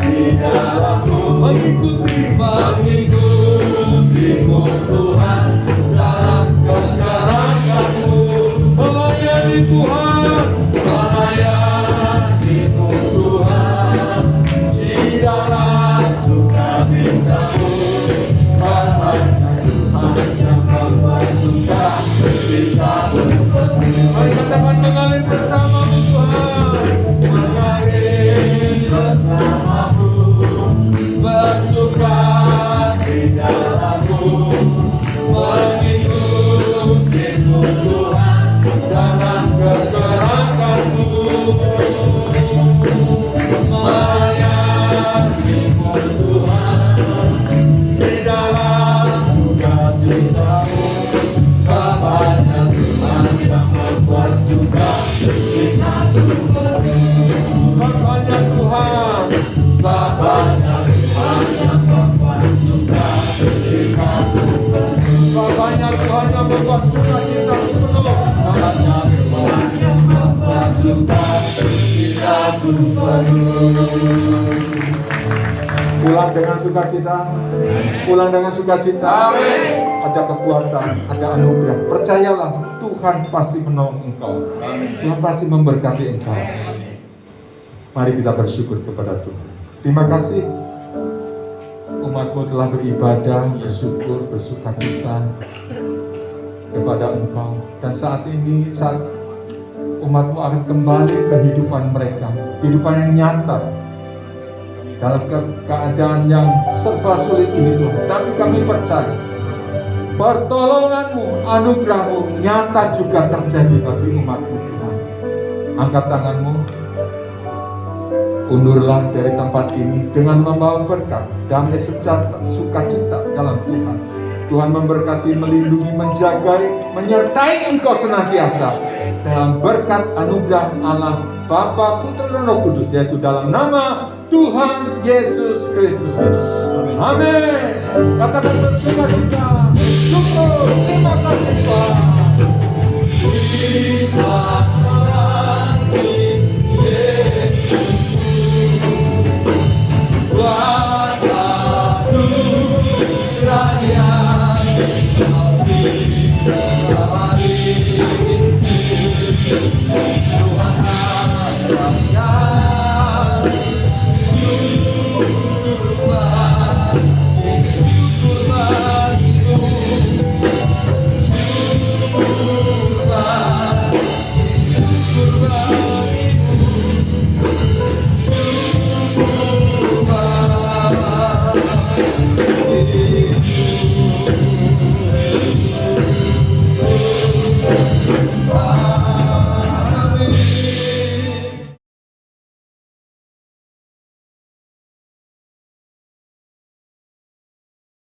di dalamku, mengikutimu Tuhan dalam kegerakanmu. Melayani Tuhan, melayanimu Tuhan di dalam sukacitamu. Tuhan yang bersuka citamu. Mari katakan mengalir bersamamu Tuhan, mengalir bersamamu. Bersuka di dalamku, mengikutimu Tuhan dalam kegerakanmu. Melayani Pulang dengan sukacita, pulang dengan sukacita. Amin. Ada kekuatan, ada anugerah. Percayalah, Tuhan pasti menolong engkau. Tuhan pasti memberkati engkau. Mari kita bersyukur kepada Tuhan. Terima kasih umatmu telah beribadah, bersyukur, bersukacita kepada engkau. Dan saat ini, saat umatmu akan kembali ke kehidupan mereka, kehidupan yang nyata, dalam keadaan yang serba sulit ini Tuhan. Tapi kami percaya pertolonganmu, anugerahmu nyata juga terjadi bagi umatmu Tuhan. Angkat tanganmu, undurlah dari tempat ini dengan membawa berkat, damai sejahtera, sukacita dalam Tuhan. Tuhan memberkati, melindungi, menjaga, menyertai engkau senantiasa dalam berkat anugerah Allah Bapa, Putra dan Roh Kudus, yaitu dalam nama Tuhan Yesus Kristus. Amin. Katakan bersukacita, syukur, terima kasih Tuhan. Raya,